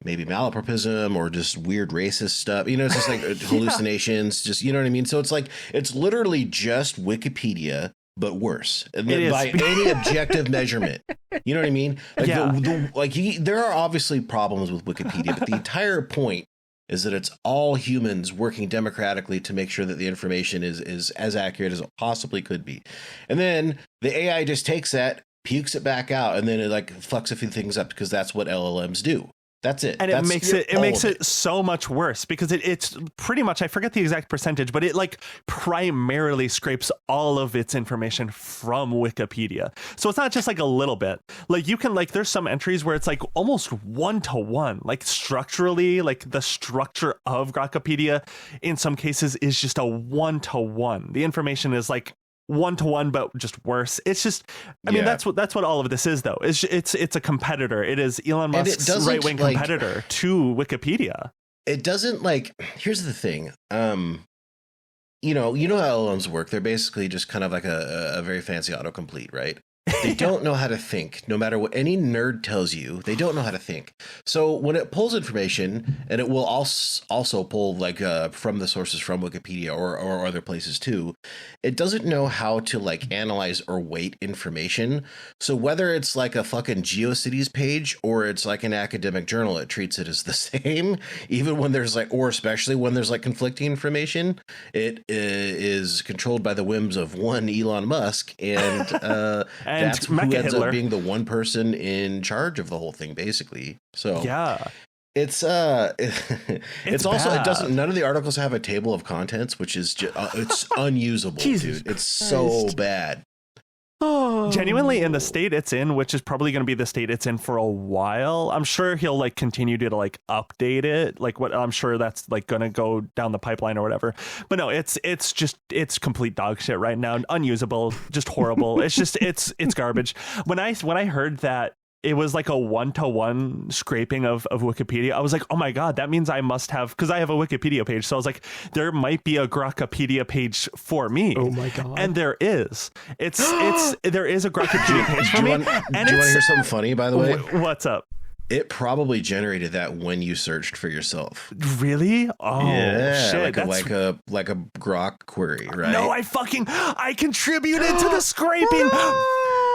maybe malapropism or just weird racist stuff, you know, it's just like hallucinations, just, you know what I mean? So it's like, it's literally just Wikipedia, but worse. And then by any objective measurement, you know what I mean? Like, there are obviously problems with Wikipedia, but the entire point is that it's all humans working democratically to make sure that the information is as accurate as it possibly could be. And then the AI just takes that, pukes it back out, and then it like fucks a few things up, because that's what LLMs do. That's it. And it makes it so much worse, because it's pretty much, I forget the exact percentage, but it like primarily scrapes all of its information from Wikipedia. So it's not just like a little bit. Like you can like, there's some entries where it's like almost 1-to-1, like structurally, like the structure of Grokipedia in some cases is just a 1-to-1. The information is like 1-to-1, but just worse. It's just, I mean, that's what all of this is, though. It's a competitor. It is Elon Musk's right-wing competitor to Wikipedia. It doesn't like, here's the thing. You know how LLMs work. They're basically just kind of like a very fancy autocomplete, right? They don't know how to think. No matter what any nerd tells you, they don't know how to think. So when it pulls information, and it will also pull like from the sources from Wikipedia or other places too, it doesn't know how to like analyze or weight information. So whether it's like a fucking GeoCities page or it's like an academic journal, it treats it as the same, even when there's like, or especially when there's like conflicting information. It is controlled by the whims of one Elon Musk, and that's who ends up being the one person in charge of the whole thing, basically. So yeah. It's it's also bad. it doesn't none of the articles have a table of contents, which is just it's unusable, Jesus dude. It's so Christ. bad. Genuinely, in the state it's in, which is probably going to be the state it's in for a while, I'm sure he'll like continue to like update it. Like what I'm sure that's like going to go down the pipeline or whatever. But no, it's complete dog shit right now, unusable, just horrible. it's garbage. When I heard that it was like a 1-to-1 scraping of Wikipedia, I was like, oh my God, that means I must have, because I have a Wikipedia page. So I was like, there might be a Grokipedia page for me. Oh my God. And there is. There is a Grokipedia page for me. Do you want to hear something funny, by the way? What's up? It probably generated that when you searched for yourself. Really? Oh, Yeah, shit. like a Grok query, right? No, I contributed to the scraping.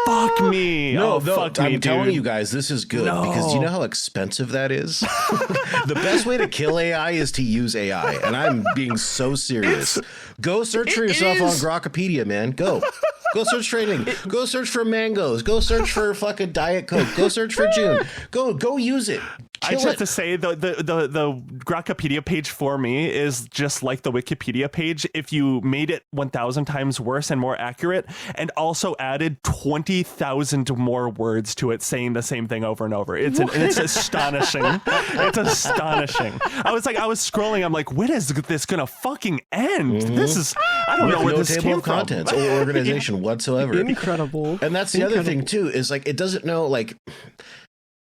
Fuck me. No, fuck I'm me, telling dude. you guys, this is good No. because you know how expensive that is? The best way to kill AI is to use AI, and I'm being so serious. Go search for yourself on Grokipedia, man. Go search for anything. Go search for mangoes. Go search for fucking Diet Coke. Go search for June. Go use it. I just have to say the Grokipedia page for me is just like the Wikipedia page if you made it 1,000 times worse and more accurate, and also added 20,000 more words to it saying the same thing over and over. It's astonishing. It's astonishing. I was scrolling. I'm like, when is this gonna fucking end? This is I don't know where no this table came of from. contents or organization whatsoever. Incredible. And that's the other thing too, is like it doesn't know like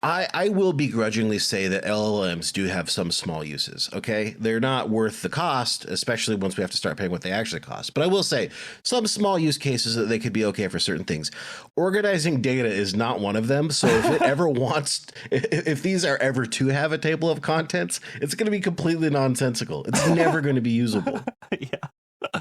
I will begrudgingly say that LLMs do have some small uses, okay? They're not worth the cost, especially once we have to start paying what they actually cost. But I will say some small use cases that they could be okay for certain things. Organizing data is not one of them. So if it ever if these are ever to have a table of contents, it's going to be completely nonsensical. It's never going to be usable. Yeah.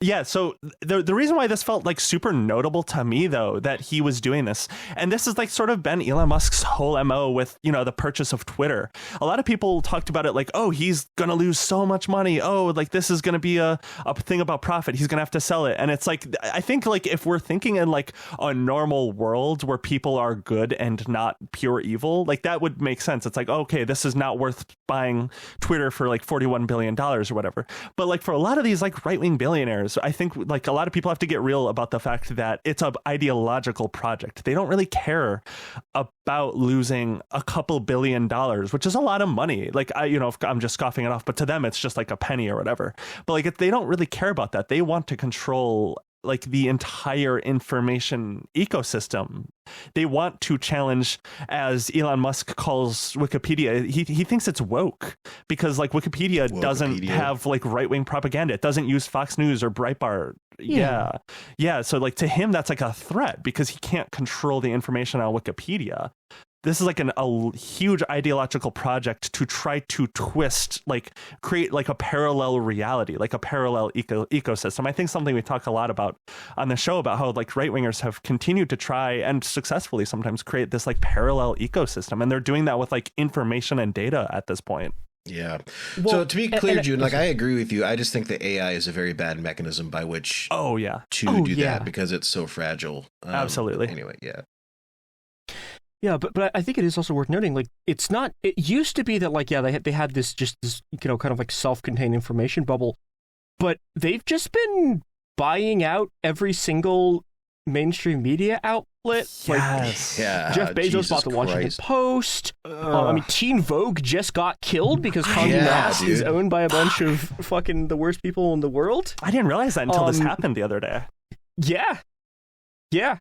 Yeah, so the reason why this felt like super notable to me, though, that he was doing this, and this is like sort of been Elon Musk's whole MO with, the purchase of Twitter. A lot of people talked about it like, oh, he's going to lose so much money. Oh, like this is going to be a thing about profit. He's going to have to sell it. And it's like, I think like if we're thinking in like a normal world where people are good and not pure evil, like that would make sense. It's like, okay, this is not worth buying Twitter for like $41 billion or whatever. But like for a lot of these like right-wing billionaires, I think like a lot of people have to get real about the fact that it's an ideological project. They don't really care about losing a couple $1 billion, which is a lot of money. Like if I'm just scoffing it off, but to them it's just like a penny or whatever. But like they don't really care about that. They want to control like the entire information ecosystem. They want to challenge, as Elon Musk calls Wikipedia, he thinks it's woke because like Wikipedia doesn't have like right-wing propaganda. It doesn't use Fox News or Breitbart. Yeah. So like to him, that's like a threat because he can't control the information on Wikipedia. This is like a huge ideological project to try to twist, like create like a parallel reality, like a parallel ecosystem. I think something we talk a lot about on the show about how like right wingers have continued to try and successfully sometimes create this like parallel ecosystem. And they're doing that with like information and data at this point. Yeah. Well, so to be clear, June, like I agree with you. I just think that AI is a very bad mechanism by which that because it's so fragile. Absolutely. Anyway, yeah. Yeah, but I think it is also worth noting, like, it's not, it used to be that, like, yeah, they had this, kind of like self-contained information bubble, but they've just been buying out every single mainstream media outlet. Yes. Like, Yeah. Jeff Bezos Jesus bought the Washington Christ. Post. Teen Vogue just got killed because Condé Nast is owned by a bunch of fucking the worst people in the world. I didn't realize that until this happened the other day. Yeah. Yeah.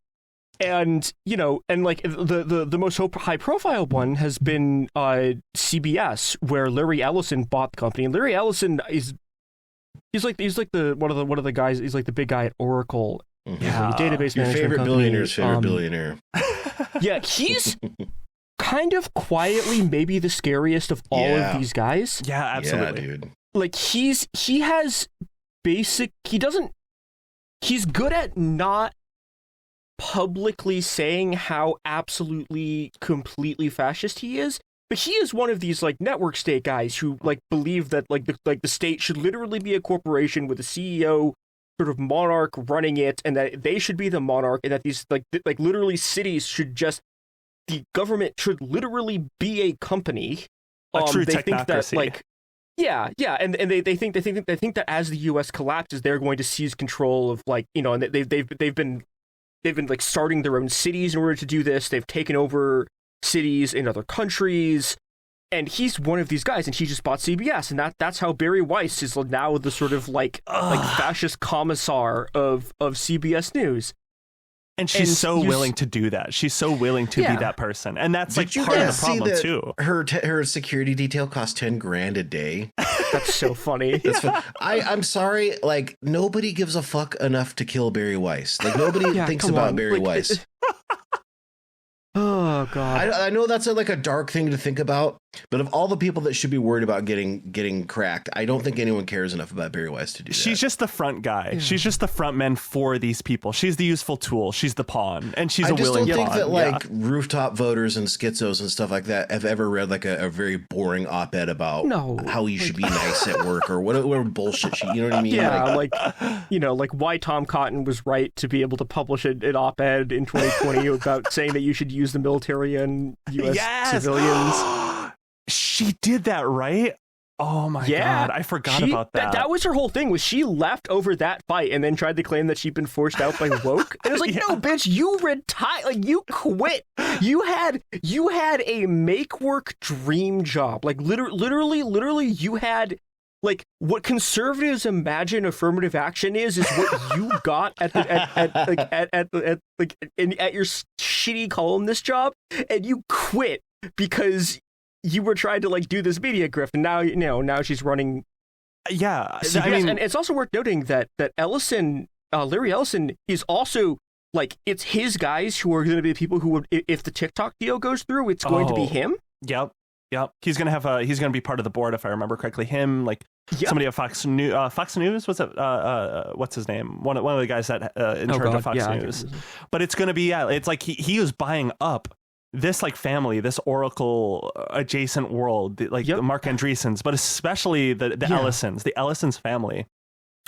And, and like the most high profile one has been CBS, where Larry Ellison bought the company. And Larry Ellison he's like the one of the guys, he's like the big guy at Oracle. Yeah. Database Your management favorite company. billionaire's favorite billionaire. Yeah, he's kind of quietly maybe the scariest of all of these guys. Yeah, absolutely. Yeah, dude. Like he's good at not publicly saying how absolutely completely fascist he is, but he is one of these like network state guys who like believe that like the state should literally be a corporation with a CEO sort of monarch running it, and that they should be the monarch, and that these like literally cities should just, the government should literally be a company, A true they think that technocracy. like yeah, and they think that as the U.S. collapses, they're going to seize control of like and they've been like starting their own cities in order to do this. They've taken over cities in other countries, and he's one of these guys, and he just bought CBS, and that's how Barry Weiss is now the sort of like fascist commissar of CBS News. And she's so willing to do that. She's so willing to be that person. And that's like part of the problem too. Her security detail cost $10,000 a day. That's so funny. That's I'm sorry. Like, nobody gives a fuck enough to kill Barry Weiss. Like, nobody thinks about Barry Weiss. Oh God! I know that's a dark thing to think about, but of all the people that should be worried about getting cracked, I don't think anyone cares enough about Barry Weiss to do that. She's just the front guy. Yeah. She's just the front man for these people. She's the useful tool. She's the pawn, and she's a willing pawn. I just don't think that rooftop voters and schizos and stuff like that have ever read a very boring op-ed about how you should be nice at work or whatever bullshit shit. You know what I mean? Yeah, like why Tom Cotton was right to be able to publish an op-ed in 2020 about saying that you should use the military and U.S. civilians. She did that, right? Oh my God, I forgot about that. That was her whole thing. Was she left over that fight and then tried to claim that she'd been forced out by woke? And it was like, no, bitch, you retired. Like, you quit. You had a make work dream job. Like literally, you had. Like, what conservatives imagine affirmative action is what you got at your shitty columnist job, and you quit because you were trying to do this media grift, and now she's running. Yeah, CBS. I mean, and it's also worth noting that Ellison, Larry Ellison, is also it's his guys who are going to be the people who would, if the TikTok deal goes through, it's going to be him. Yep. He's gonna be part of the board if I remember correctly. Him, somebody at Fox News, was it? What's his name? One of the guys that in charge of Fox News. But it's gonna be it's like he was buying up this family, this Oracle adjacent world, the Mark Andreessens, but especially the Ellisons, the Ellisons family.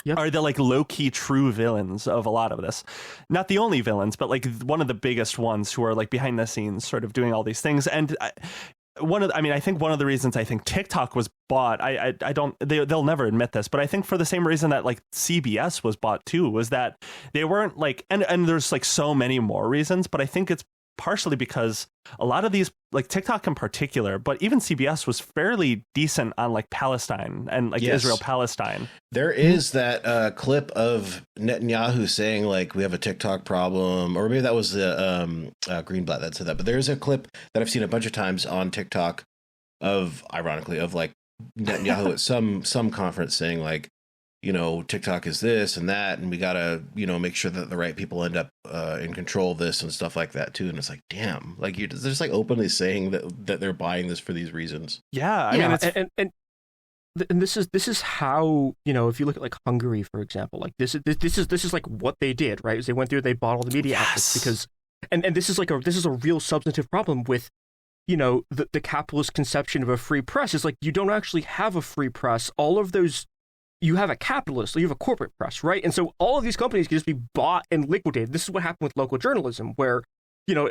Yep. Are the low-key true villains of a lot of this. Not the only villains, but one of the biggest ones who are behind the scenes sort of doing all these things. And I think one of the reasons I think TikTok was bought, they'll never admit this, but I think for the same reason that CBS was bought too, was that they weren't and there's so many more reasons, but I think it's partially because a lot of these, TikTok in particular, but even CBS was fairly decent on Palestine and Israel Palestine. There is that clip of Netanyahu saying we have a TikTok problem, or maybe that was Greenblatt that said that. But there's a clip that I've seen a bunch of times on TikTok of Netanyahu at some conference saying TikTok is this and that, and we gotta, make sure that the right people end up in control of this and stuff like that too. And it's damn, you're just openly saying that they're buying this for these reasons. Yeah, I mean, it's... and this is how, if you look at Hungary, for example, this is what they did, right? Is they went through, they bought all the media outlets because, and this is this is a real substantive problem with, the capitalist conception of a free press is you don't actually have a free press. All of those. You have a capitalist, you have a corporate press, right? And so all of these companies can just be bought and liquidated. This is what happened with local journalism, where,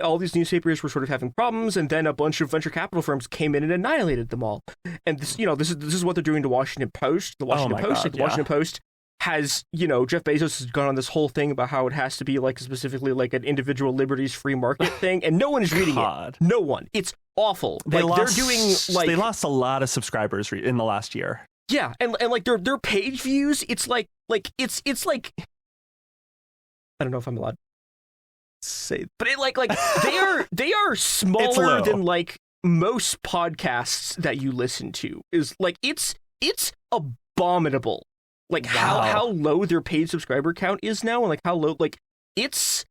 all these newspapers were sort of having problems, and then a bunch of venture capital firms came in and annihilated them all. And this is what they're doing to Washington Post. The Washington Post has, Jeff Bezos has gone on this whole thing about how it has to be specifically an individual liberties free market thing, and no one is reading it. No one. It's awful. They lost a lot of subscribers in the last year. Yeah, and their page views, it's it's I don't know if I'm allowed to say, but they are smaller than most podcasts that you listen to. Is it's abominable. How low their paid subscriber count is now, and how low it's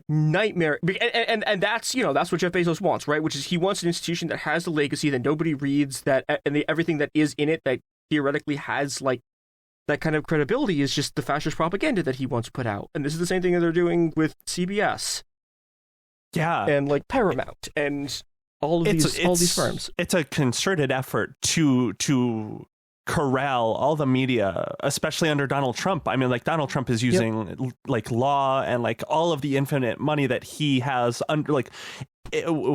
nightmare, and that's that's what Jeff Bezos wants, right? Which is he wants an institution that has the legacy that nobody reads, that and everything that is in it that theoretically has that kind of credibility is just the fascist propaganda that he wants put out. And this is the same thing that they're doing with CBS, and Paramount and all of these firms. It's a concerted effort to corral all the media, especially under Donald Trump. I mean, Donald Trump is using law and all of the infinite money that he has under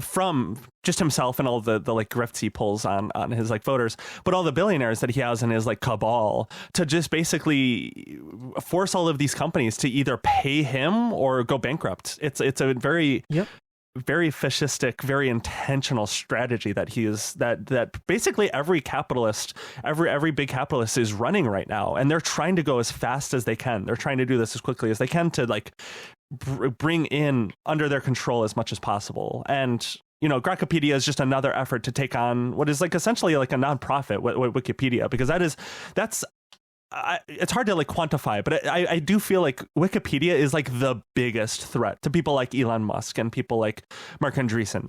from just himself and all the like grifts he pulls on his like voters, but all the billionaires that he has in his like cabal to just basically force all of these companies to either pay him or go bankrupt. It's a very very fascistic, very intentional strategy that he is that basically every capitalist, every big capitalist is running right now, and they're trying to go as fast as they can. They're trying to do this as quickly as they can to like bring in under their control as much as possible. And you know, Grokipedia is just another effort to take on what is like essentially like a nonprofit Wikipedia, because that's it's hard to like quantify, but I do feel like Wikipedia is like the biggest threat to people like Elon Musk and people like Mark Andreessen.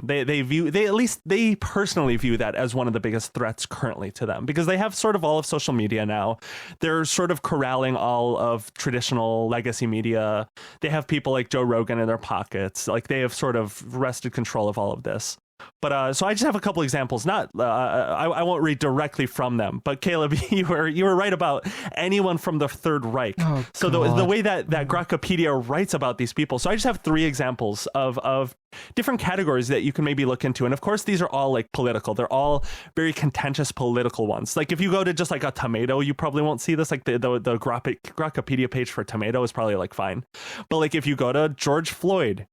They personally view that as one of the biggest threats currently to them, because they have sort of all of social media now. They're sort of corralling all of traditional legacy media. They have people like Joe Rogan in their pockets. Like they have sort of wrested control of all of this. But so I just have a couple examples. Not I won't read directly from them. But Caleb, you were right about anyone from the Third Reich. Oh, so the way that Grokipedia writes about these people. So I just have 3 examples of different categories that you can maybe look into. And of course, these are all like political. They're all very contentious political ones. Like if you go to just like a tomato, you probably won't see this. Like the Grokipedia page for tomato is probably like fine. But like if you go to George Floyd,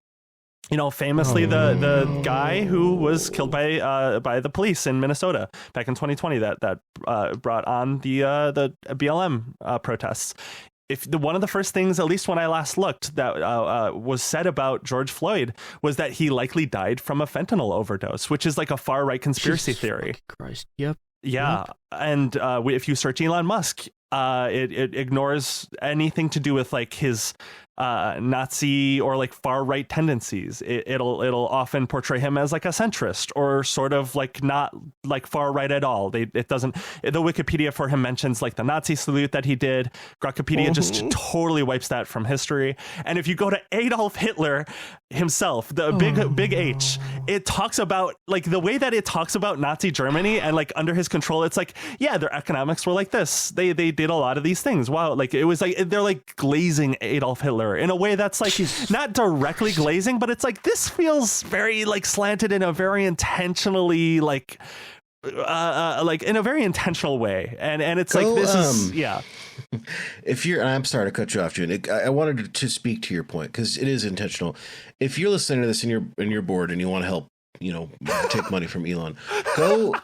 you know, famously the guy who was killed by the police in Minnesota back in 2020 that brought on the BLM protests. If one of the first things, at least when I last looked, that was said about George Floyd was that he likely died from a fentanyl overdose, which is like a far right conspiracy theory. Christ. Yep. Yeah. Yep. And if you search Elon Musk, it ignores anything to do with like his Nazi or like far right tendencies. It'll often portray him as like a centrist or sort of like not like far right at all. It doesn't. The Wikipedia for him mentions like the Nazi salute that he did. Grokipedia just totally wipes that from history. And if you go to Adolf Hitler himself, the big H, it talks about like the way that it talks about Nazi Germany and like under his control. It's like, yeah, their economics were like this. They did a lot of these things. Wow, like it was like they're like glazing Adolf Hitler in a way that's like not directly glazing, but it's like this feels very like slanted in a very intentionally like in a very intentional way, and it's like this is yeah. If you're, and I'm sorry to cut you off, June. I wanted to speak to your point because it is intentional. If you're listening to this and you're bored and you want to help, you know, take money from Elon, go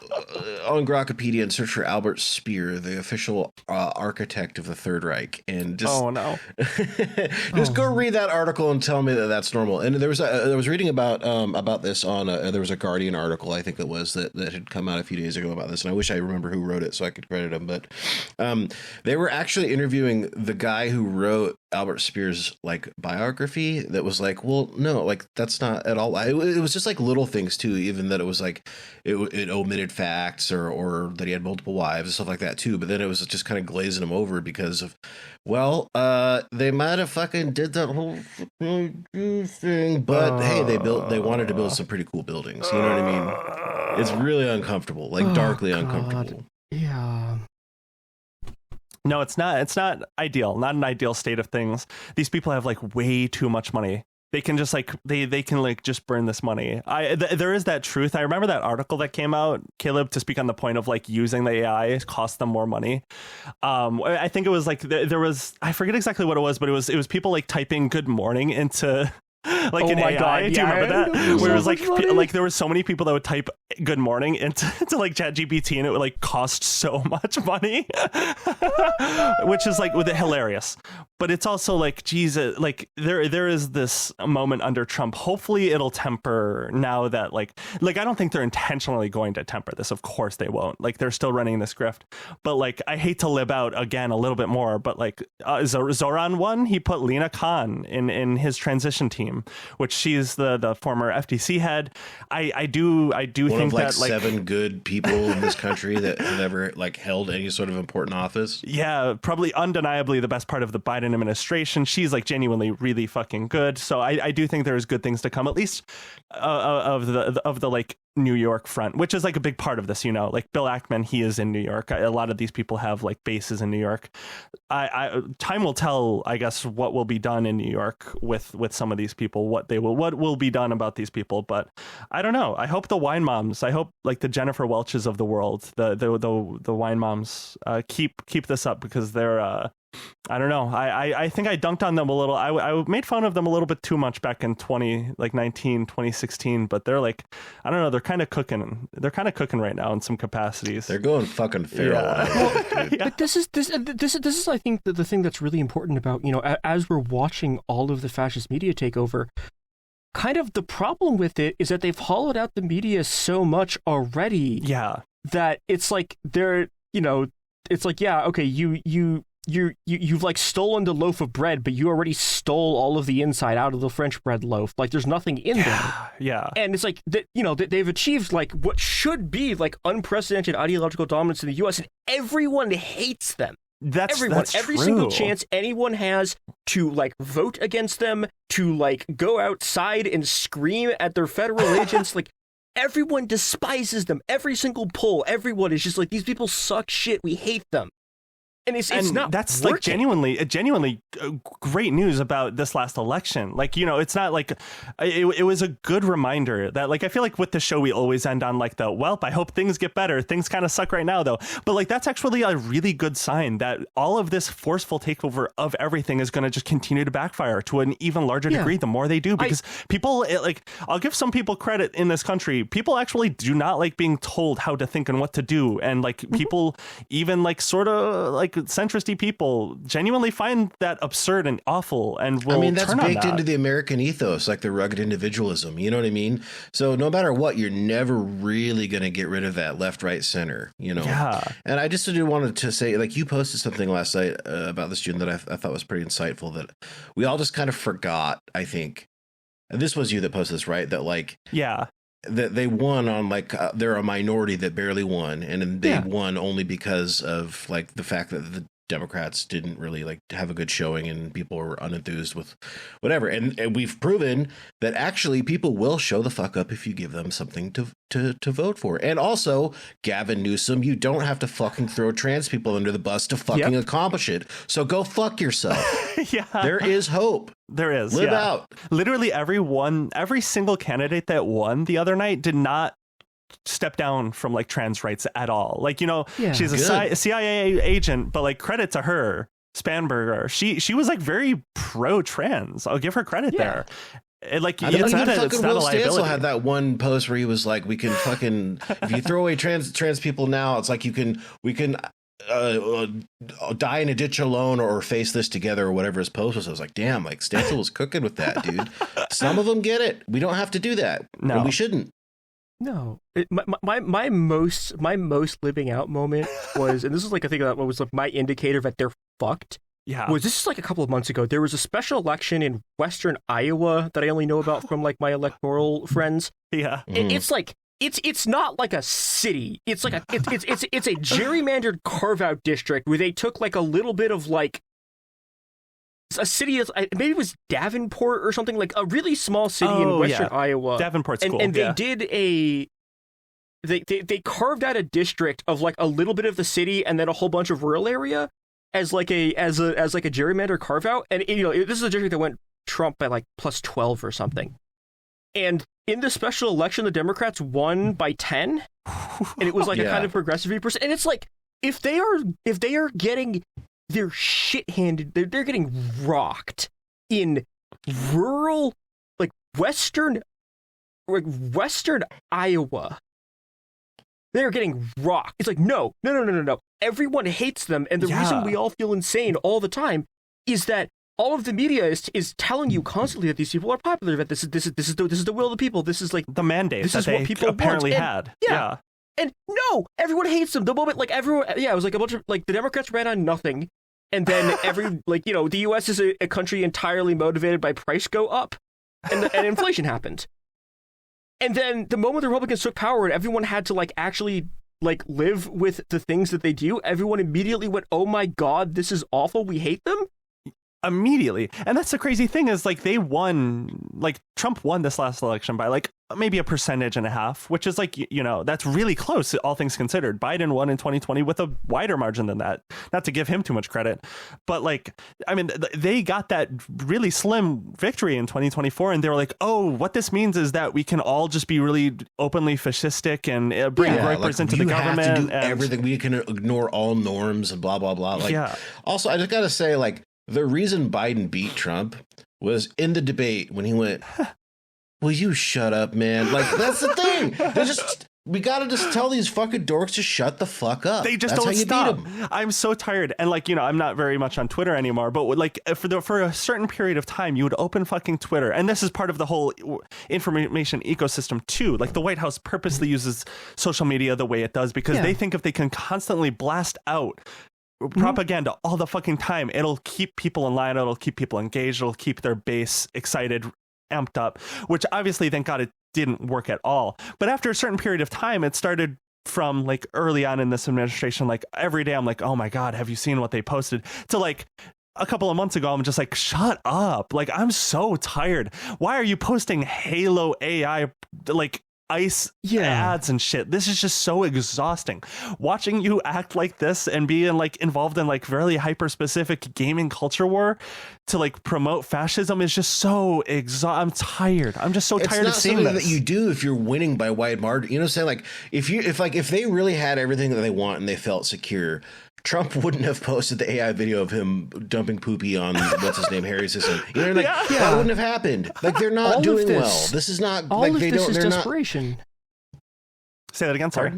on Grokipedia and search for Albert Speer, the official architect of the Third Reich, and just just go read that article and tell me that that's normal. And I was reading about this on there was a Guardian article, I think it was, that had come out a few days ago about this, and I wish I remember who wrote it so I could credit him. But they were actually interviewing the guy who wrote Albert Speer's like biography. That was like, well, no, like that's not at all. It was just like little things too, even that it was like it omitted facts or that he had multiple wives and stuff like that too. But then it was just kind of glazing him over because of, well, they might have fucking did that whole thing, but hey, they wanted to build some pretty cool buildings. You know what I mean? It's really uncomfortable, like darkly uncomfortable. Yeah. No, it's not ideal. Not an ideal state of things. These people have like way too much money. They can just like they can like just burn this money. There is that truth. I remember that article that came out, Caleb, to speak on the point of like using the AI cost them more money. I think it was like there was, I forget exactly what it was, but it was people like typing "good morning" into like an AI. God, do you remember that? Where it was like there were so many people that would type "good morning" into like ChatGPT, and it would like cost so much money, which is like hilarious. But it's also like, Jesus, like there is this moment under Trump. Hopefully it'll temper now that like I don't think they're intentionally going to temper this. Of course they won't. Like they're still running this grift. But like I hate to lib out again a little bit more. But like Zoran won. He put Lena Khan in his transition team, which she's the former FTC head. I do One think of like that like 7 good people in this country that have ever like held any sort of important office. Yeah, probably undeniably the best part of the Biden Biden administration. She's like genuinely really fucking good. So I do think there's good things to come, at least of the like New York front, which is like a big part of this, like Bill Ackman, he is in New York. A lot of these people have like bases in New York. Time will tell, I guess, what will be done in New York with some of these people, what will be done about these people. But I don't know. I hope the wine moms, I hope like the Jennifer Welches of the world, the wine moms keep this up, because they're I don't know. I think I dunked on them a little. I made fun of them a little bit too much back in 2016, but they're like, I don't know, they're kind of cooking. They're kind of cooking right now in some capacities. They're going fucking feral. Yeah. Yeah. But this is I think the thing that's really important about, as we're watching all of the fascist media take over, kind of the problem with it is that they've hollowed out the media so much already. Yeah. That it's like they're, it's like, yeah, okay, you've like stolen the loaf of bread, but you already stole all of the inside out of the French bread loaf. Like there's nothing in there. Yeah. And it's like that, they've achieved like what should be like unprecedented ideological dominance in the US, and everyone hates them. That's every true. Single chance anyone has to like vote against them, to like go outside and scream at their federal agents, like everyone despises them. Every single poll, everyone is just like, these people suck shit. We hate them. And it's not that's working. like genuinely great news about this last election. Like, it's not like it was a good reminder that, like, I feel like with the show we always end on like I hope things get better. Things kind of suck right now though. But like that's actually a really good sign that all of this forceful takeover of everything is going to just continue to backfire to an even larger degree the more they do, because people I'll give some people credit in this country. People actually do not like being told how to think and what to do, and like people even like sort of like centristy people genuinely find that absurd and awful, and will that's baked into the American ethos, like the rugged individualism, you know what I mean? So no matter what, you're never really going to get rid of that left, right, center, Yeah. And I just wanted to say, like, you posted something last night about this, June, that I thought was pretty insightful, that we all just kind of forgot, I think. And this was you that posted this, right? That like, yeah, that they won on like they're a minority that barely won, and they won only because of like the fact that the Democrats didn't really like have a good showing and people were unenthused with whatever. And we've proven that actually people will show the fuck up if you give them something to vote for. And also, Gavin Newsom, you don't have to fucking throw trans people under the bus to fucking accomplish it. So go fuck yourself. Yeah, there is hope. There is. Live out. Literally every single candidate that won the other night did not step down from like trans rights at all. Like, she's a CIA agent, but like credit to her, Spanberger. She was like very pro trans. I'll give her credit there. Like, it's not a liability. Stancil had that one post where he was like, we can fucking, if you throw away trans people now, it's like we can die in a ditch alone or face this together, or whatever his post was. I was like, damn, like Stancil was cooking with that, dude. Some of them get it. We don't have to do that. No, and we shouldn't. No, my most living out moment was, and this is like I think that was like my indicator that they're fucked. Yeah, was this is like a couple of months ago. There was a special election in Western Iowa that I only know about from like my electoral friends. Yeah, it's like it's not like a city. It's like it's a gerrymandered carve out district where they took like a little bit of like a city, maybe it was Davenport or something, like a really small city in Western Iowa. Davenport's cool. And they did they carved out a district of like a little bit of the city and then a whole bunch of rural area as like a gerrymander carve out. And this is a district that went Trump by like plus 12 or something. And in the special election, the Democrats won by 10, and it was like a kind of progressive person. And it's like, if they are getting their shit handed, they're getting rocked in rural, like Western Iowa. They're getting rocked. It's like, no. Everyone hates them, and the reason we all feel insane all the time is that all of the media is telling you constantly that these people are popular, that this is the will of the people. This is like the mandate that they apparently had. Yeah. And no, everyone hates them. The moment, like everyone, it was like a bunch of, like, the Democrats ran on nothing. And then the U.S. is a country entirely motivated by price go up, and inflation happened. And then the moment the Republicans took power and everyone had to like actually like live with the things that they do, everyone immediately went, "Oh my God, this is awful. We hate them." immediately. And that's the crazy thing is like they won, like Trump won this last election by like maybe a percentage and a half, which is like, you know, that's really close, all things considered. Biden won in 2020 with a wider margin than that. Not to give him too much credit, but like, I mean, they got that really slim victory in 2024, and they were like, oh, what this means is that we can all just be really openly fascistic and bring groypers into the government. Have to do everything. We can ignore all norms and blah, blah, blah. Like, also, I just got to say, like, the reason Biden beat Trump was in the debate when he went, will you shut up, man? Like, that's the thing. We gotta just tell these fucking dorks to shut the fuck up. They just don't stop. I'm so tired. And like, you know, I'm not very much on Twitter anymore, but like for a certain period of time, you would open fucking Twitter. And this is part of the whole information ecosystem too. Like the White House purposely uses social media the way it does because they think if they can constantly blast out propaganda all the fucking time, it'll keep people in line, it'll keep people engaged, it'll keep their base excited, amped up, which obviously, thank God, it didn't work at all. But after a certain period of time, it started from like early on in this administration, like every day I'm like, oh my God, have you seen what they posted? To like a couple of months ago, I'm just like, shut up. Like, I'm so tired. Why are you posting Halo AI, like ICE ads and shit? This is just so exhausting. Watching you act like this and being like involved in like very hyper specific gaming culture war to like promote fascism is just so I'm tired. I'm just so tired of seeing this. It's not something that you do if you're winning by wide margin. You know what I'm saying? Like if they really had everything that they want and they felt secure, Trump wouldn't have posted the AI video of him dumping poopy on what's his name, Harry's assistant. You know, like that wouldn't have happened. Like they're not all doing well. This is not like they don't. They're desperation. Say that again. Sorry.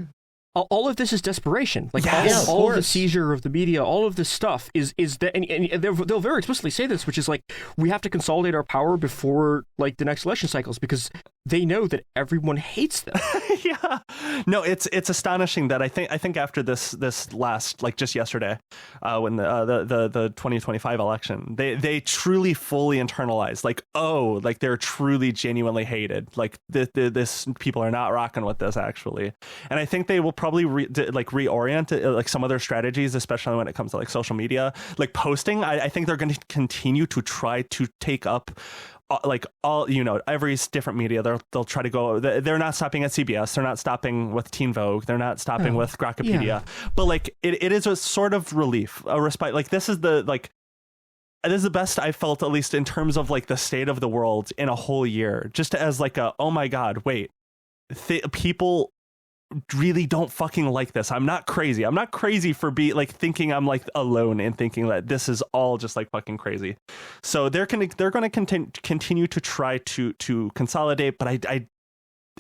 All of this is desperation. Like all of the seizure of the media, all of this stuff is that, and they'll very explicitly say this, which is like we have to consolidate our power before like the next election cycles because they know that everyone hates them. No, it's astonishing that I think after this last, like just yesterday, when the 2025 election, they truly fully internalized like, oh, like they're truly genuinely hated. Like this people are not rocking with this actually, and I think they will probably reorient like some of their strategies, especially when it comes to like social media, like posting. I think they're going to continue to try to take up like all, you know, every different media. They'll try to go. They're not stopping at CBS. They're not stopping with Teen Vogue. They're not stopping with Grokipedia. But like it is a sort of relief, a respite. Like this is the best I felt, at least in terms of like the state of the world in a whole year. Just as like oh my God, wait, people really don't fucking like this. I'm not crazy. I'm not crazy for thinking I'm like alone and thinking that this is all just like fucking crazy. So they're going to continue to try to consolidate, but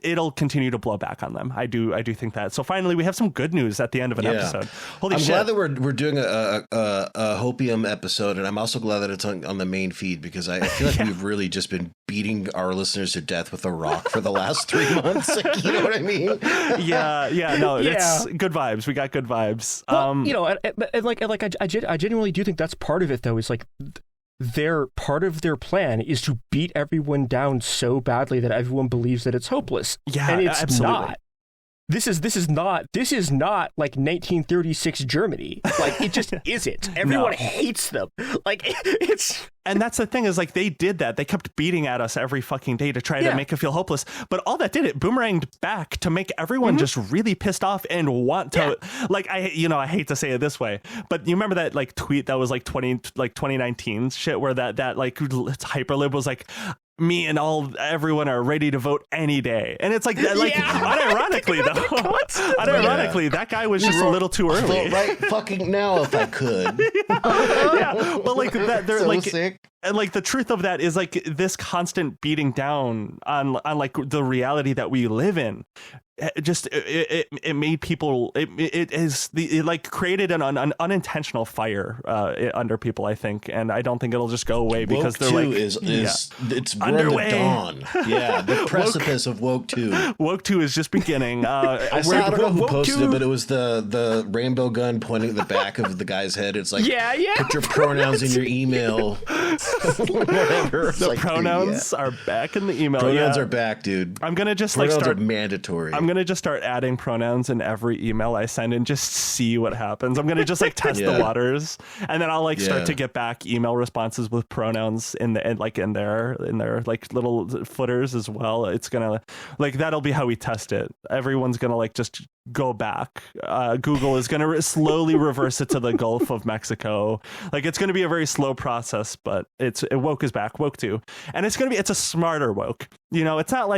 it'll continue to blow back on them. I do think that. So finally, we have some good news at the end of an episode. Holy shit! I'm glad that we're doing a Hopium episode, and I'm also glad that it's on the main feed because I feel like we've really just been beating our listeners to death with a rock for the last 3 months. Like, you know what I mean? It's good vibes. We got good vibes. Well, you know, and I genuinely do think that's part of it, though. Is like part of their plan is to beat everyone down so badly that everyone believes that it's hopeless. Yeah, and it's absolutely not. This is not like 1936 Germany. Like it just isn't. Everyone hates them. Like it's. And that's the thing is like they did that. They kept beating at us every fucking day to try to make it feel hopeless. But all that did, it boomeranged back to make everyone just really pissed off and want to like I hate to say it this way, but you remember that like tweet that was like 2019 shit where that like hyperlib was like, me and everyone are ready to vote any day. And it's like unironically though. Unironically, that guy was just a little too early. Vote right fucking now if I could. But like that they're so like sick. And like the truth of that is like this constant beating down on like the reality that we live in. It made people it like created an unintentional fire under people, I think, and I don't think it'll just go away because Woke they're 2 like it's underway. The dawn. The precipice of Woke 2. Woke 2 is just beginning. I don't know who posted it, but it was the rainbow gun pointing at the back of the guy's head. It's like put your pronouns in your email. Whatever. The pronouns are back in the email. Pronouns are back, dude. I'm gonna just pronouns start are mandatory. I'm gonna just start adding pronouns in every email I send and just see what happens. I'm gonna just like test the waters, and then I'll like start to get back email responses with pronouns in their like little footers as well. It's gonna like that'll be how we test it. Everyone's gonna like just go back. Google is gonna slowly reverse it to the Gulf of Mexico. Like it's gonna be a very slow process, but woke is back, woke 2, and it's a smarter woke. You know, it's not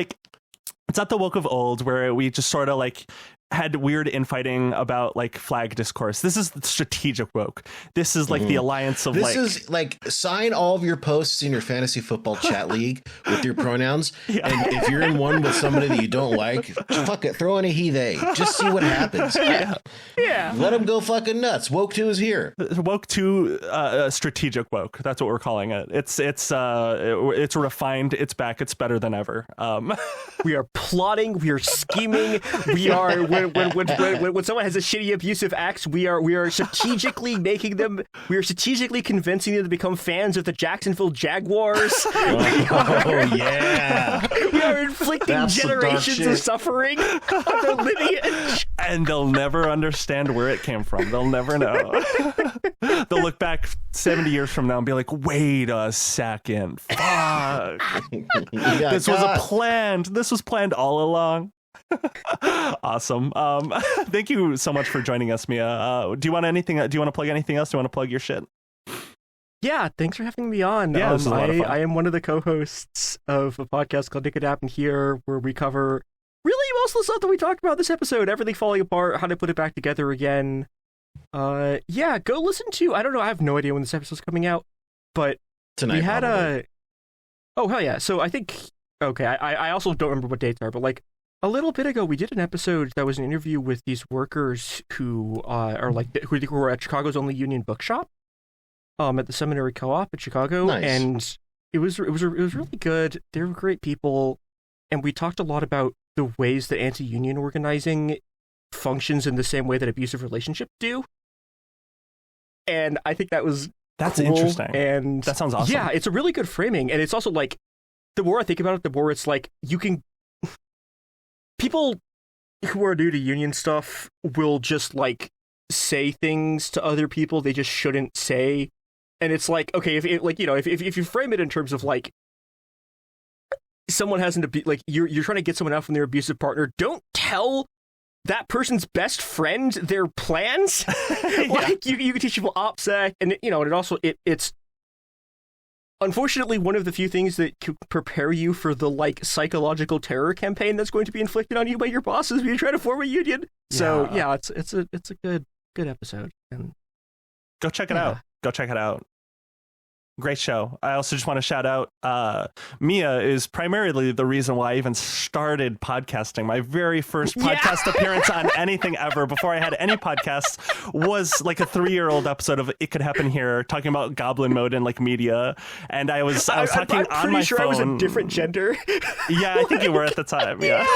the woke of old where we just sort of like had weird infighting about like flag discourse. This is strategic woke. This is like the alliance of this is like sign all of your posts in your fantasy football chat league with your pronouns. And if you're in one with somebody that you don't like, fuck it, throw in a he, they. Just see what happens. Let them go fucking nuts. Woke 2 is here. Woke 2 strategic woke. That's what we're calling it. It's refined. It's back. It's better than ever. We are plotting. We are scheming. We are when someone has a shitty abusive act, we are strategically making them. We are strategically convincing them to become fans of the Jacksonville Jaguars. We are inflicting generations of suffering on their lineage, and they'll never understand where it came from. They'll never know. They'll look back 70 years from now and be like, "Wait a second, fuck! This was planned all along." Awesome. Thank you so much for joining us, Mia. Do you want to plug anything else? Do you want to plug your shit? Yeah, thanks for having me on. Yeah, this is a lot of fun. I am one of the co-hosts of a podcast called Nick Adapt here, where we cover really most of the stuff that we talked about this episode, everything falling apart, how to put it back together again. Yeah, go listen to, I don't know, I have no idea when this episode's coming out, but tonight, we had probably. Oh, hell yeah. So I think, okay, I also don't remember what dates are, but like, a little bit ago, we did an episode that was an interview with these workers who are like who were at Chicago's only union bookshop, at the Seminary Co-op in Chicago, nice. And it was really good. They were great people, and we talked a lot about the ways that anti-union organizing functions in the same way that abusive relationships do, and I think that's cool, interesting, and that sounds awesome. Yeah, it's a really good framing, and it's also like the more I think about it, the more it's like you can. People who are new to union stuff will just like say things to other people they just shouldn't say, and it's like, okay, if you frame it in terms of like someone hasn't be like you're trying to get someone out from their abusive partner, don't tell that person's best friend their plans. Like you can teach people OPSEC, and and it also it's. Unfortunately, one of the few things that can prepare you for the like psychological terror campaign that's going to be inflicted on you by your bosses when you try to form a union. So yeah, it's a good episode, and go check it out. Go check it out. Great show. I also just want to shout out Mia is primarily the reason why I even started podcasting. My very first podcast appearance on anything ever before I had any podcasts was like a 3-year-old episode of It Could Happen Here, talking about goblin mode and like media. And I was talking on my phone. I was a different gender. Yeah, I think you were at the time. Yeah.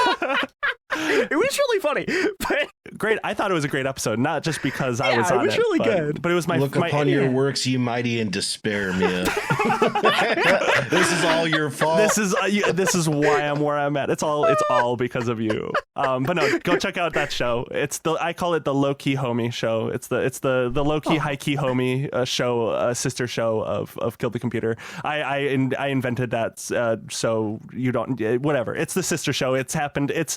It was really funny. But great. I thought it was a great episode, not just because I was on it. It was really good. But it was my look upon your works, ye mighty, in despair, Mia. This is all your fault. This is why I'm where I'm at. It's all because of you. But no, go check out that show. I call it the low key homie show. It's the low key high key homie show, sister show of Kill the Computer. I invented that, so you don't whatever. It's the sister show. It's happened. It's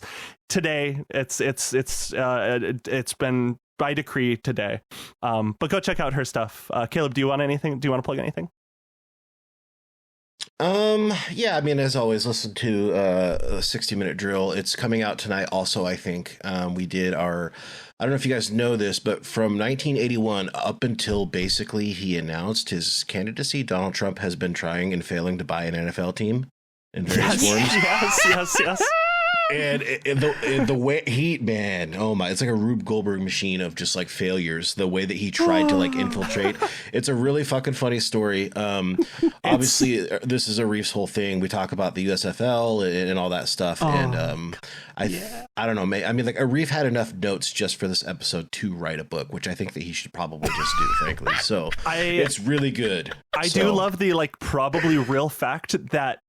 today. It's been by decree today. But go check out her stuff. Caleb, do you want to plug anything? Yeah, I mean, as always, listen to a 60-minute drill. It's coming out tonight also, I think. We did I don't know if you guys know this, but from 1981 up until basically he announced his candidacy, Donald Trump has been trying and failing to buy an NFL team in various forms. Yes. And the way it's like a Rube Goldberg machine of just like failures. The way that he tried to like infiltrate, it's a really fucking funny story. Obviously, this is Arif's whole thing. We talk about the USFL and all that stuff, and I don't know. I mean, like Arif had enough notes just for this episode to write a book, which I think that he should probably just do, frankly. So it's really good. I do love the like probably real fact that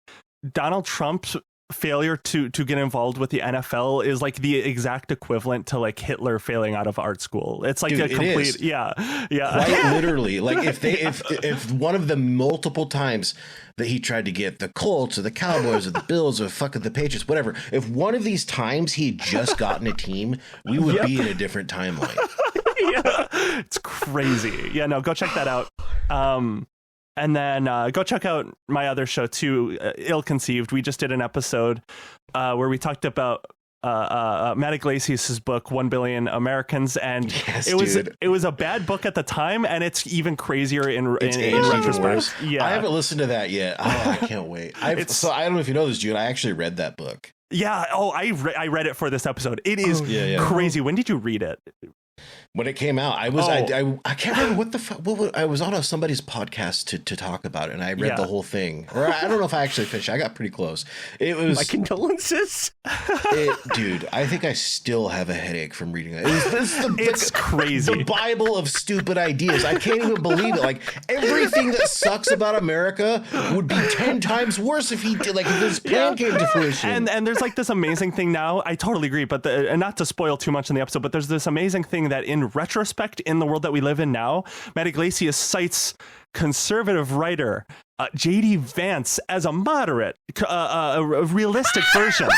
Donald Trump failure to get involved with the NFL is like the exact equivalent to like Hitler failing out of art school. It's like Dude, a complete, yeah. Quite literally. Like if one of the multiple times that he tried to get the Colts or the Cowboys or the Bills or fucking the Patriots, whatever, if one of these times he had just gotten a team, we would be in a different timeline. It's crazy. Yeah, no, go check that out. And then go check out my other show too, Ill Conceived. We just did an episode where we talked about Matt Iglesias' book 1 Billion Americans, and it was a bad book at the time, and it's even crazier in retrospect. Yeah, I haven't listened to that yet. Oh, I can't wait. So I don't know if you know this, Jude. I actually read that book. Yeah. Oh, I read it for this episode. It is crazy. When did you read it? When it came out, I can't remember what the fuck. I was on somebody's podcast to talk about it, and I read the whole thing. Or I don't know if I actually finished. I got pretty close. It was my condolences, dude. I think I still have a headache from reading it. It's crazy. The Bible of stupid ideas. I can't even believe it. Like everything that sucks about America would be 10 times worse if he did. Like if this plan came to fruition. And there's like this amazing thing now. I totally agree, but and not to spoil too much in the episode, but there's this amazing thing that in retrospect, in the world that we live in now, Matt Iglesias cites conservative writer J.D. Vance as a moderate, a realistic version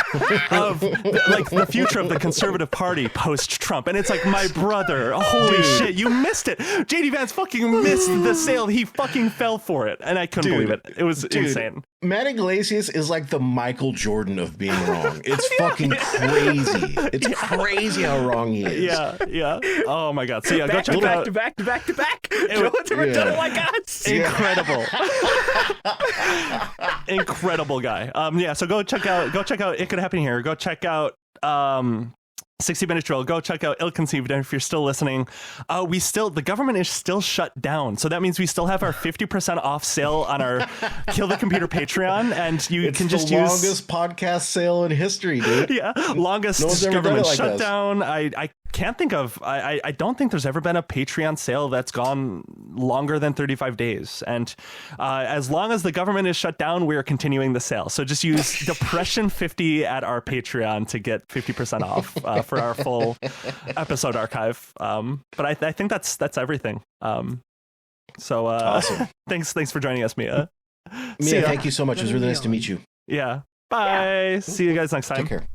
of the future of the conservative party post-Trump. And it's like, my brother, holy shit, you missed it. J.D. Vance fucking missed the sale. He fucking fell for it. And I couldn't believe it. It was insane. Matt Iglesias is like the Michael Jordan of being wrong. It's fucking crazy. It's crazy how wrong he is. Yeah. Oh my God. So yeah, go check back out. to back. No one's ever done it like us. Incredible. Incredible guy. So go check out It Could Happen Here. Go check out 60 Minute Drill. Go check out Ill Conceived. And if you're still listening, the government is still shut down. So that means we still have our 50% off sale on our Kill the Computer Patreon. And you can just use longest podcast sale in history, dude. Yeah. Longest government shutdown. I can't think of, I don't think there's ever been a Patreon sale that's gone longer than 35 days. And as long as the government is shut down, we're continuing the sale. So just use Depression 50 at our Patreon to get 50% off for our full episode archive. But I think that's everything. So awesome. Thanks for joining us, Mia. Mia, thank you so much. It was really nice to meet you. Yeah. Bye. See you guys next time. Take care.